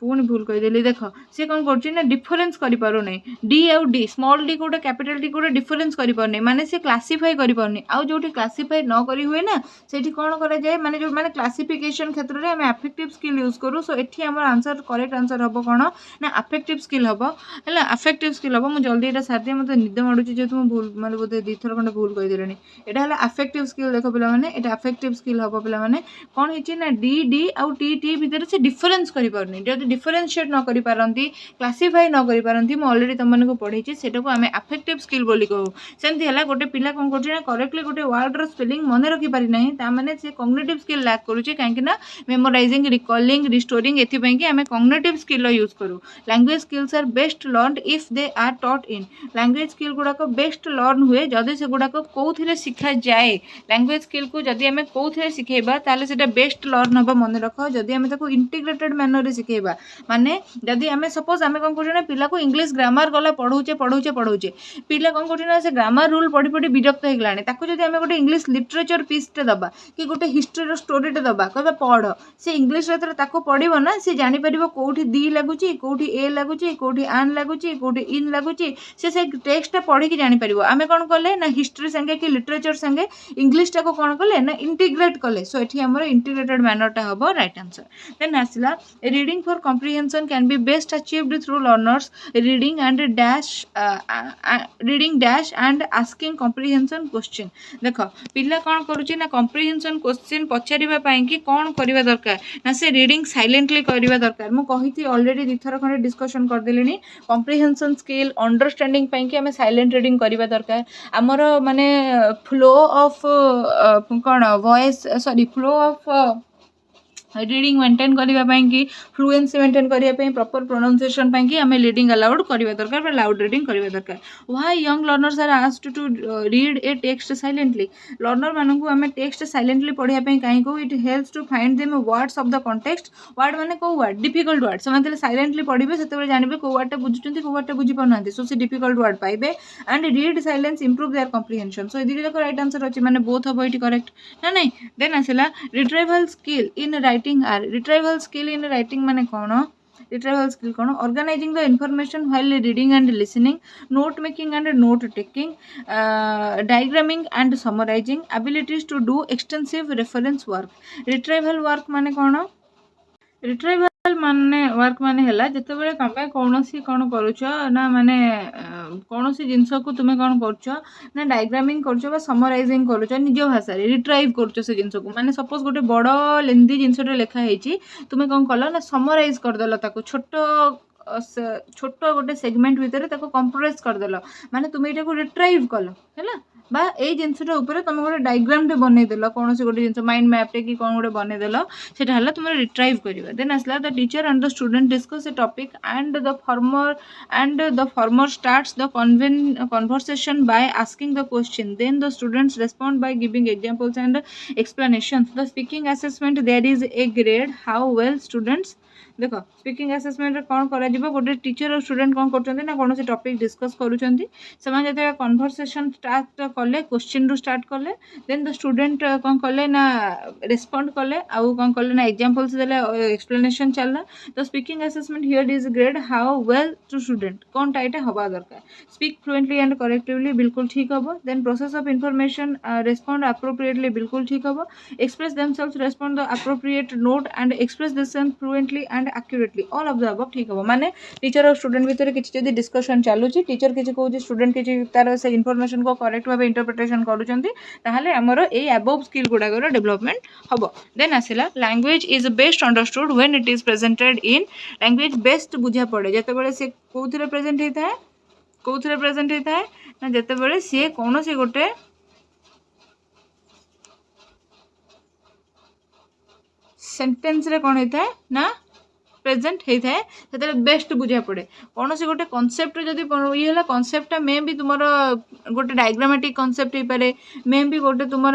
Speaker 2: पुणी भूल कहीदेली देख सी कौन कर डिफरेन्स करें डी आउ डी स्मॉल डी कोटे कैपिटल डी कोटे डिफरेन्स करें माने से क्लासीफाई करें आउ जो क्लासीफाई न करी हुए ना से कौन कराए माने जो माने क्लासिफिकेशन क्षेत्र में आम अफेक्टिव स्किल यूज करूँ सो एठी आम आंसर करेक्ट आंसर हम कौन ना अफेक्टिव स्किल हम है अफेक्टिव स्किल हम मुझे जल्दी यहाँ सारी मतलब निद माड़ुची जेहतु मुझे भूल मतलब बोधे दुईथर खंडे भूल कहीदेली यहाँ है अफेक्टिव स्किल देख पे ये अफेक्टिव स्किल हम पे कौन है ना डी डी आउ टी टी भितर से डिफरेन्स करें डिफरेन्शिएट न करि पारंती क्लासीफाई न करि पारंती मु ऑलरेडी तुम मानको पढ़ेछि सेटा को आमे अफेक्टिव स्किल बोली कहू सेमती हला गोटे पिला कोन करछि ना करेक्टली गोटे वर्ड रो स्पेलिंग मने रखि पारि नाही ता माने से कॉग्निटिव स्किल लैक करूछि काहे कि ना मेमोराइजिंग रिकॉलिंग रिस्टोरिंग एथि पई कि आमे कॉग्निटिव स्किल रो यूज करू language skills are best learned if they are taught in language skill गुडा को बेस्ट लर्न हुए जदि से गुडा को कोथिले सिखा जाए लैंग्वेज स्किल को जदि आमे कोथिले सिखेबा ताले सेटा बेस्ट लर्न होबा मने रखो जदि आमे ताको इंटीग्रेटेड मैनर रे सिखेबा माने जदि आमे सपोज आमे कोन करछे ना पिला को इंग्लिश ग्रामर गला पढौचे पिला कोन करछे ना से ग्रामर रूल पढी पढी विरक्त हे गलाने ताको जदि आमे गोटे इंग्लिश लिटरेचर पीस टे दबा कि गोटे हिस्ट्री रो स्टोरी टे दबा कहबा पढ से इंग्लिश रे ताको पढिबो ना से जानि परिबो कोठी दी लागुची कोठी ए लागुची कोठी आन लागुची कोठी इन लागुची से टेक्स्ट पढी कि जानि परिबो आमे कोन करले ना हिस्ट्री संगे कि लिटरेचर संगे इंग्लिश टा को कोन करले ना इंटीग्रेट करले सो एठी हमर इंटीग्रेटेड मैनर टा हबो राइट आंसर देन आसिला reading for comprehension can be best achieved through learners reading dash and asking comprehension question देखो पिला कौन करुची ना comprehension question पचारिबा पई कि कौन करिबा दरकार ना से रीडिंग साइलेंटली करिबा दरकार मु कहिथि ऑलरेडी दिथर खने डिस्कशन कर देलिनी comprehension skill अंडरस्टैंडिंग पई कि हमें साइलेंट रीडिंग करिबा दरकार हमर माने फ्लो ऑफ कौन voice sorry flow of reading maintain करने कि फ्लुएंसी मेंटेन करने प्रॉपर प्रोनाउंसिएशन कि आम रीडिंग अलाउड करवा दरकार लाउड रीडिंग करवा दरकार why young learners are asked to read a text silently learner मानू आम टेक्स्ट साइलेंटली पढ़ाई कहीं कहू it helps to find them words of the context word माने को वर्ड डिफिकल्ट वर्ड से साइलेंटली पढ़े से जानवे को वर्डटा बुझुं को वर्डटा बुझी पाना सो से डिफिकल्ट वर्ड पाइबे and read silence improve their comprehension so ये राइट आंसर अच्छे माने बोथ हम ये करेक्ट ना नहीं देन आसला retrieval skill in writing writing are. Retrieval skill in writing माने कौन? Retrieval skill कौन? Organizing the information while reading and listening, note making and note taking, diagramming and summarizing, abilities to do extensive reference work. Retrieval work माने कौन? Retrieval माने वर्क माने हैला जेतेबेले तमे कोनोसी कोन करूछ ना माने कोनोसी जिंस को तुमे कोन करूछ ना डायग्रामिंग करूछ बा समराइजिंग करूछ निज भाषा रे रिट्राइव करूछ से जिंस को माने सपोज गोटे बड़ लेंथी जिंस रे लेखा हेची तुमे कोन कलो ना समराइज कर देलो ताको छोटो गोटे सेगमेंट भितर ताको कंप्रेस कर देलो माने तुमे एटा को रिट्राइव कलो हैला बा ए जिनसटा ऊपर तुम गोटे डायग्राम टे बनै देलो कौन से गोटे जिनस माइंड मैप टे कि कौन गोटे बनै देलो सेटा हला तुम रिट्राइव करिवो देन आसला the teacher and the student discuss A topic and the former starts the conversation by asking the question, then the students respond by giving examples and explanations. The speaking assessment, there is a grade how well students देखो स्पीकिंग असेसमेंट कौन करा जिवो गोटे टीचर और स्टूडेंट कौन करछन्ते ना कौन से टॉपिक डिस्कस करूछन्ती सेमान जते कन्वर्सेशन स्टार्ट कले क्वेश्चन रु स्टार्ट कले देन द स्टूडेंट कौन कले ना रिस्पोंड कले आउ कौन कले ना एग्जांपल्स देले एक्सप्लेनेशन चलला the speaking assessment here is grade how well to student कौन टाइटे हवा दरकार स्पीक फ्लुएंटली एंड करेक्टिवली बिल्कुल ठीक हबो then process of information respond appropriately बिल्कुल ठीक हबो express themselves respond the appropriate note and express themself fluently and accurately all of the above ठीक हबो माने टीचर और स्टूडेंट भीतर किछि जदी डिस्कशन चालुछि टीचर किछि कहउछि स्टूडेंट किछि तार से इंफॉर्मेशन को करेक्ट भाबे इंटरप्रिटेशन करूछन्ती ताहाले हमरो ए अबव स्किल गुडागर डेवलपमेंट हबो देन आसिला language is best understood when it is presented in language best बुझा पड़े जेतेबेले से कोउथिरे प्रेजेंट हेता है ना जेतेबेले से कोनोसी गोटे सेंटेंस रे कोन हेता है ना प्रेजेंट होता है से बेस्ट बुझा पड़े कौन से गोटे कनसेप्ट जब ये है कनसेप्टा मे भी तुम गोटे डायग्रामेटिक कनसेप्ट हो पारे मे भी गोटे तुम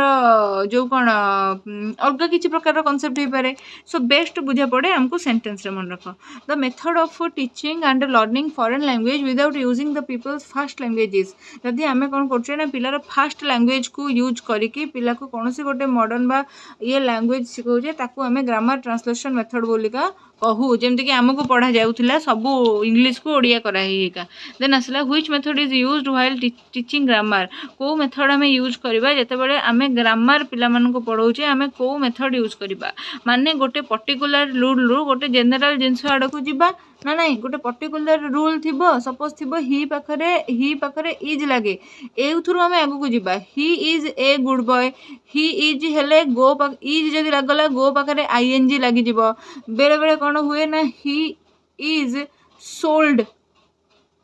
Speaker 2: जो कौन अलग किसी प्रकार कनसेप्ट हो पारे सो बेस्ट बुझा पड़े आमको सेंटेंस रे मन रख the method of teaching and learning foreign language without using the people's fast languages जदि आम कौन कर ना पिलार फास्ट लैंग्वेज को यूज करके पिला को कौन से गोटे मॉडर्न बा ये लैंग्वेज सिखाऊे ताकू आम ग्रामर ट्रांसलेशन मेथड बोलिका कहू जमती आमको पढ़ा जाऊला सबू इंग्लिश को ओडिया कराइका देन आसला which method is used while teaching grammar को मेथड आम यूज करबा जेतेबेले आम ग्रामर पिला मानको पढ़ाऊचे आम को मेथड यूज करबा माने गोटे पर्टिकुलर रूल रु गोटे जनरल जिंस आड़ को जीवा ना नहीं गोटे पर्टिकुलर रूल थी सपोज थी ही पाखरे इज लगे एथुरु आम आगू जीवा he is a good boy he is हेले गो इज जदि लगला गो पाखरे आईएनजी लगी जीवो बेले बेले कौन हुए ना ही इज सोल्ड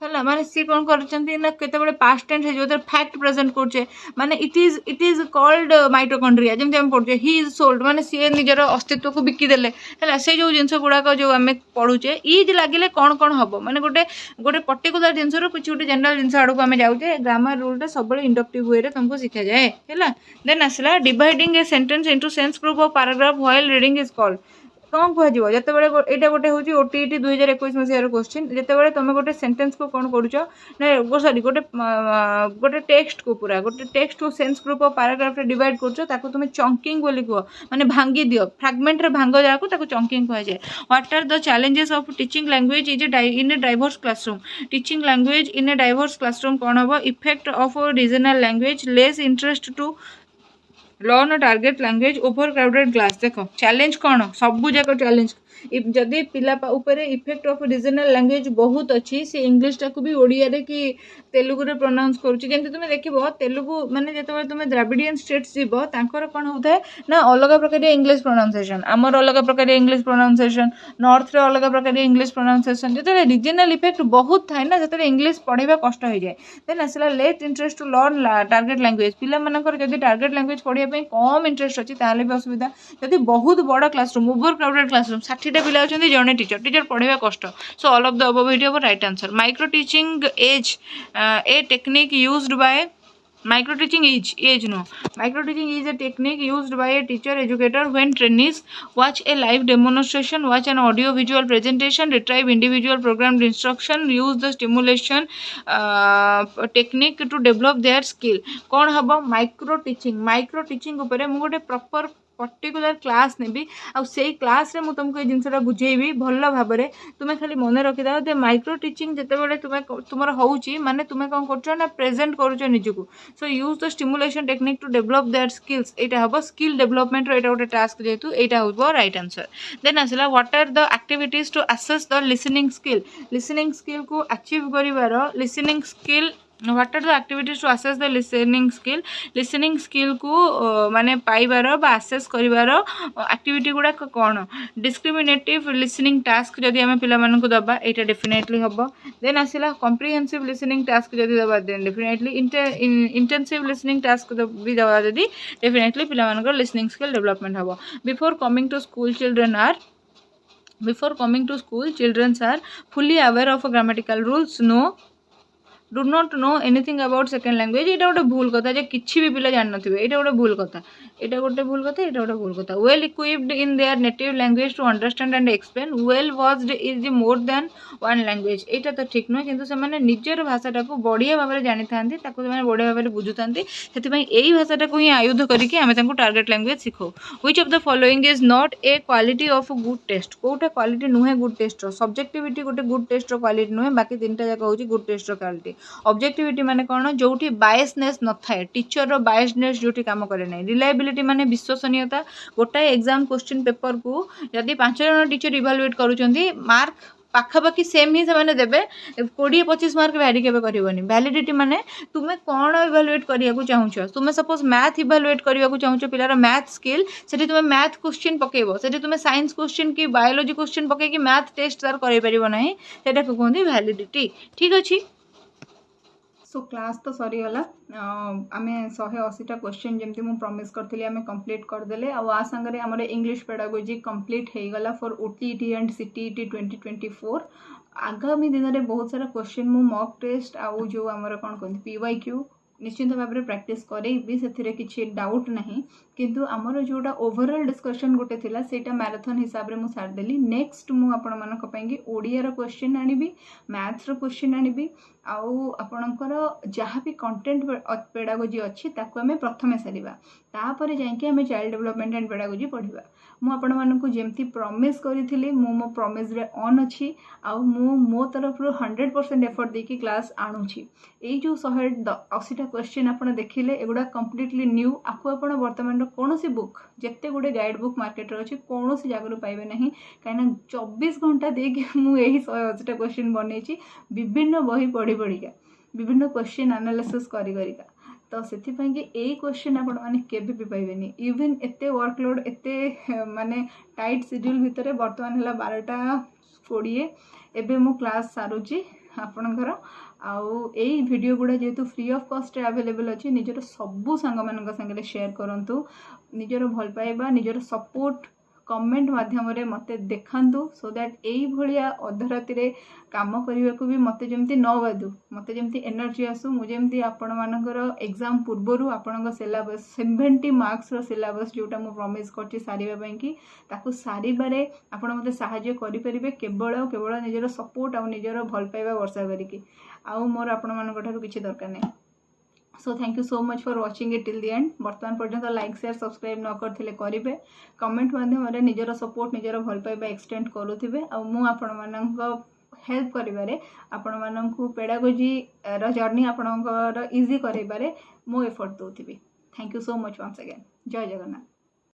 Speaker 2: है माने सी कौन करछंती ना केतेबेले पास्ट टेंस है जो फैक्ट प्रेजेंट करछे माने इट इज कॉल्ड माइटोकॉन्ड्रिया जेमते हम पढ़छे ही इज सोल्ड माने सी निजर अस्तित्व को बिकी देले हैला से जो जिंस गुडाक जो आम पढ़ुचे इज लागिले कौन कौन हम माने गोटे गोटे पर्टिकुलर जिंस रो कुछ गोटे जनरल जिंस आड़ को आम जाऊे ग्रामर रूलटा सब इंडक्टिव वे तुमको शिखा जाए है देन आसला dividing a sentence into sense group of paragraph while reading is called कौन कह जितेबाला यहाँ गोटे हूँ ओटीईटी 2021 मसीहार क्वेश्चन जितेबाला तुम गोटे सेंटेंस को कौन करुच ना सॉरी गोटे गोटे टेक्स्ट को पूरा गोटे टेक्स्ट को sense group of paragraph divide कर तुम चंकिंग बोली कह माने भांगी दियो फ्रैगमेंट रे भांग जाको ताको चंकिंग कह जाए what are the challenges of teaching language in a diverse classroom teaching language in a diverse classroom कौन हम effect of regional language less interest to learn target language overcrowded class देख चैलेंज कौन सबू जाक चैलेंज जदि पिला ऊपर इफेक्ट ऑफ रीजनल लैंग्वेज बहुत अच्छी से इंग्लिश टाक भी ओडिया रे कि तेलुगु रे प्रोनाउंस करूची जेंति तुम देखिबो तेलुगु माने जेतबे तुम द्राविडियन स्टेट्स जीवो तांकर कोन होता है ना अलग प्रकार इंग्लिश प्रोनाउंसिएशन आमर अलग प्रकार इंग्लिश प्रोनाउंसिएशन नॉर्थ रे अलग प्रकार इंग्लिश प्रोनाउंसिएशन जेतबे रीजनल इफेक्ट बहुत थाए ना जेतबे इंग्लिश पढ़ाइबा कष्ट हो जाए देन आसला late interest to learn target language पिला मानकर जदि टारगेट लैंग्वेज पढ़िया पे कम इंटरेस्ट अछि ताले भी असुविधा जदि बहुत बड़ा क्लासरूम ओवर क्राउडेड क्लासरूम 60 पिला होचंदी जने टीचर पढ़ाइबा कष्ट so all of the above video for right answer micro teaching as a technique used by micro teaching age no micro teaching is a technique used by a teacher educator when trainees watch a live demonstration watch an audio visual presentation retrieve individual programmed instruction use the stimulation technique to develop their skill कौन हम माइक्रो टीचिंग ऊपर मु गोटे प्रॉपर पर्टिकुलर क्लास नेबी आ सेई क्लास रे मु तुमको ए जिनसटा बुझेइबी भल भाबरे तुमे खाली मन रखिदा जे माइक्रो टीचिंग जेते बेले तुमे तुमर होउची माने तुमे कोन करछो ना प्रेजेंट करूछो निजको so use the stimulation technique to develop their skills एटा हबो स्किल डेवलपमेंट रो एटा गोटे टास्क जेतु एटा होबो राइट आंसर देन आसला what are the activities to assess the listening skill को अचीव करिवार listening skill what are the activities to assess the listening skill को माने पाइबार बा असेस करिवार एक्टिविटी गुडा कौन डिस्क्रिमिनेटिव लिसनिंग टास्क जदि आम पिला मानकु दबा एटा डेफिनेटली हबो देन आसिला कॉम्प्रिहेंसिव लिसनिंग टास्क जदि दबा then definitely intensive listening task भी दबा जदि डेफिनेटली पिला मानकर लिसनिंग स्किल डेवलपमेंट हबो before coming to school children are fully aware of grammatical rules do not know anything about second language एटा गोटे भूल कथा जे किछि भी पिला जान नथिबे एटा गोटे भूल कथा एटा गोटे भूल कथा well equipped in their native language to understand and explain well versed is more than one language एटा तो ठीक नुहे किंतु से माने निजर भाषाटा को बढ़िया भाव में जानी थांती ताको माने बढ़िया भाव में बुझुतांती सेति पई एई भाषाटा को ही आयुध करिके आमे तांको टारगेट लैंग्वेज सिखो which of the following is not a quality of good test कोटा क्वालिटी नुहे गुड टेस्ट रो सब्जेक्टिविटी गोटे गुड टेस्ट रो क्वालिटी नुहे बाकी तीनटा जाक होची गुड टेस्ट रो क्वालिटी ऑब्जेक्टिविटी माने कौन जोठी बायसनेस न थाए टीचर रो बायसनेस जोठी काम करे नै रिलायबिलिटी माने विश्वसनीयता गोटाए एग्जाम क्वेश्चन पेपर को यदि 5 जन टीचर इवैल्यूएट करूचंती मार्क पाखापाखि सेम ही से देवे 20-25 मार्क वैरी केबे करबनी वैलिडिटी माने तुमे कौन इवैल्यूएट करिया को चाहूछ तुमे सपोज मैथ इवैल्यूएट करिया को चाहूछ पिलार मैथ स्किल सेठी तुमे मैथ क्वेश्चन पकेबो सेठी तुमे साइंस क्वेश्चन की बायोलॉजी क्वेश्चन पके कि मैथ टेस्ट तार करै परिबो नाही सेटा को कहंदी वैलिडिटी ठीक अछि
Speaker 1: सो क्लास तो सरीगला आम 180टा क्वेश्चन जमती मुझे प्रॉमिस करथली आम कंप्लीट करदेले आ संगे आमर इंग्लिश पेडागोजी कंप्लीट हो गला फॉर ओटीईटी एंड सीटीईटी 2024 आगामी दिन में बहुत सारा क्वेश्चन मु मॉक टेस्ट आउ जो आमर कौन कहते पीवाईक्यू निश्चिंत भाव में प्रैक्टिस करेबी से किसी डाउट नहीं किंतु आमर जोटा ओवरऑल डिस्कशन गोटे थिला सेटा मैराथन हिसाब रे मु सारदेली नेक्स्ट मु आपण मानक पई ओडिया रो क्वेश्चन आनिबी मैथ्स रो क्वेश्चन आनिबी आउ आपणकर जहाँ भी कंटेंट पेडागोजी अच्छी ताकू आम प्रथमे सारिबा तापर जाइए आम चाइल्ड डेवलपमेंट एंड पेडागोजी पढ़ा मु आपण मानकु जेमती प्रॉमिस करी मो प्रॉमिस रे ऑन अच्छी आउ मो तरफ 100% एफर्ट देकी क्लास आणुची एई जो 180टा क्वेश्चन आपण देखिले एगुडा कंप्लीटली न्यू आकु आपण वर्तमान कौन सी बुक जिते गुड़े गाइड बुक मार्केट अच्छी कौन सी जगह पाइबे नहीं कहीं 24 घंटा देकी मुझे 180टा क्वेश्चन बनई विभिन्न बही पढ़ी पढ़िका विभिन्न क्वेश्चन एनालिसिस करिका तो से यही क्वेश्चन आपण मैंने केबे भी पाइबेनी इवन एते वर्कलोड एते माने टाइट शेड्यूल भितर बर्तमान है 12:20 एबे मु क्लास सारुची आपणकर आउ एई वीडियो गुड़ा जेहेतु फ्री ऑफ कॉस्ट अवेलेबल अच्छी निजर सबू सांग मान संगे शेयर करंतु निजर भल पाइबा निजर सपोर्ट कमेंट माध्यम मते देखांतु सो दैट एई भलिया अधराति काम करने को भी मते जमती न बाधु मते जमती एनर्जी आसु मु जमती आपण मानकर एग्जाम पूर्वरु आपण सिलेबस 70 मार्क्स रो सिलेबस जोटा मु प्रॉमिस करछि सारिबा पई कि ताकू सारिबारे आपण मते सहाय्य करि परिबे केवल केवल निजर सपोर्ट आ निजर भल पाइबा वर्षा करिकि आउ मोर आपण मानक ठारू किछि दरकार नै so thank you so much for watching it till the end बर्तमान पर्यंत लाइक शेयर सब्सक्राइब न करथिले करिवे कमेंट माध्यम रे निजर सपोर्ट निजर भल पाइबा एक्सटेंड करूथिबे आ मु आपण मानक हेल्प करिबारे आपण मानकु पेडागोजी रो जर्नी आपणकर इजी करैबारे मो एफर्ट दोथिबी thank you so much once again Jai Jagannath.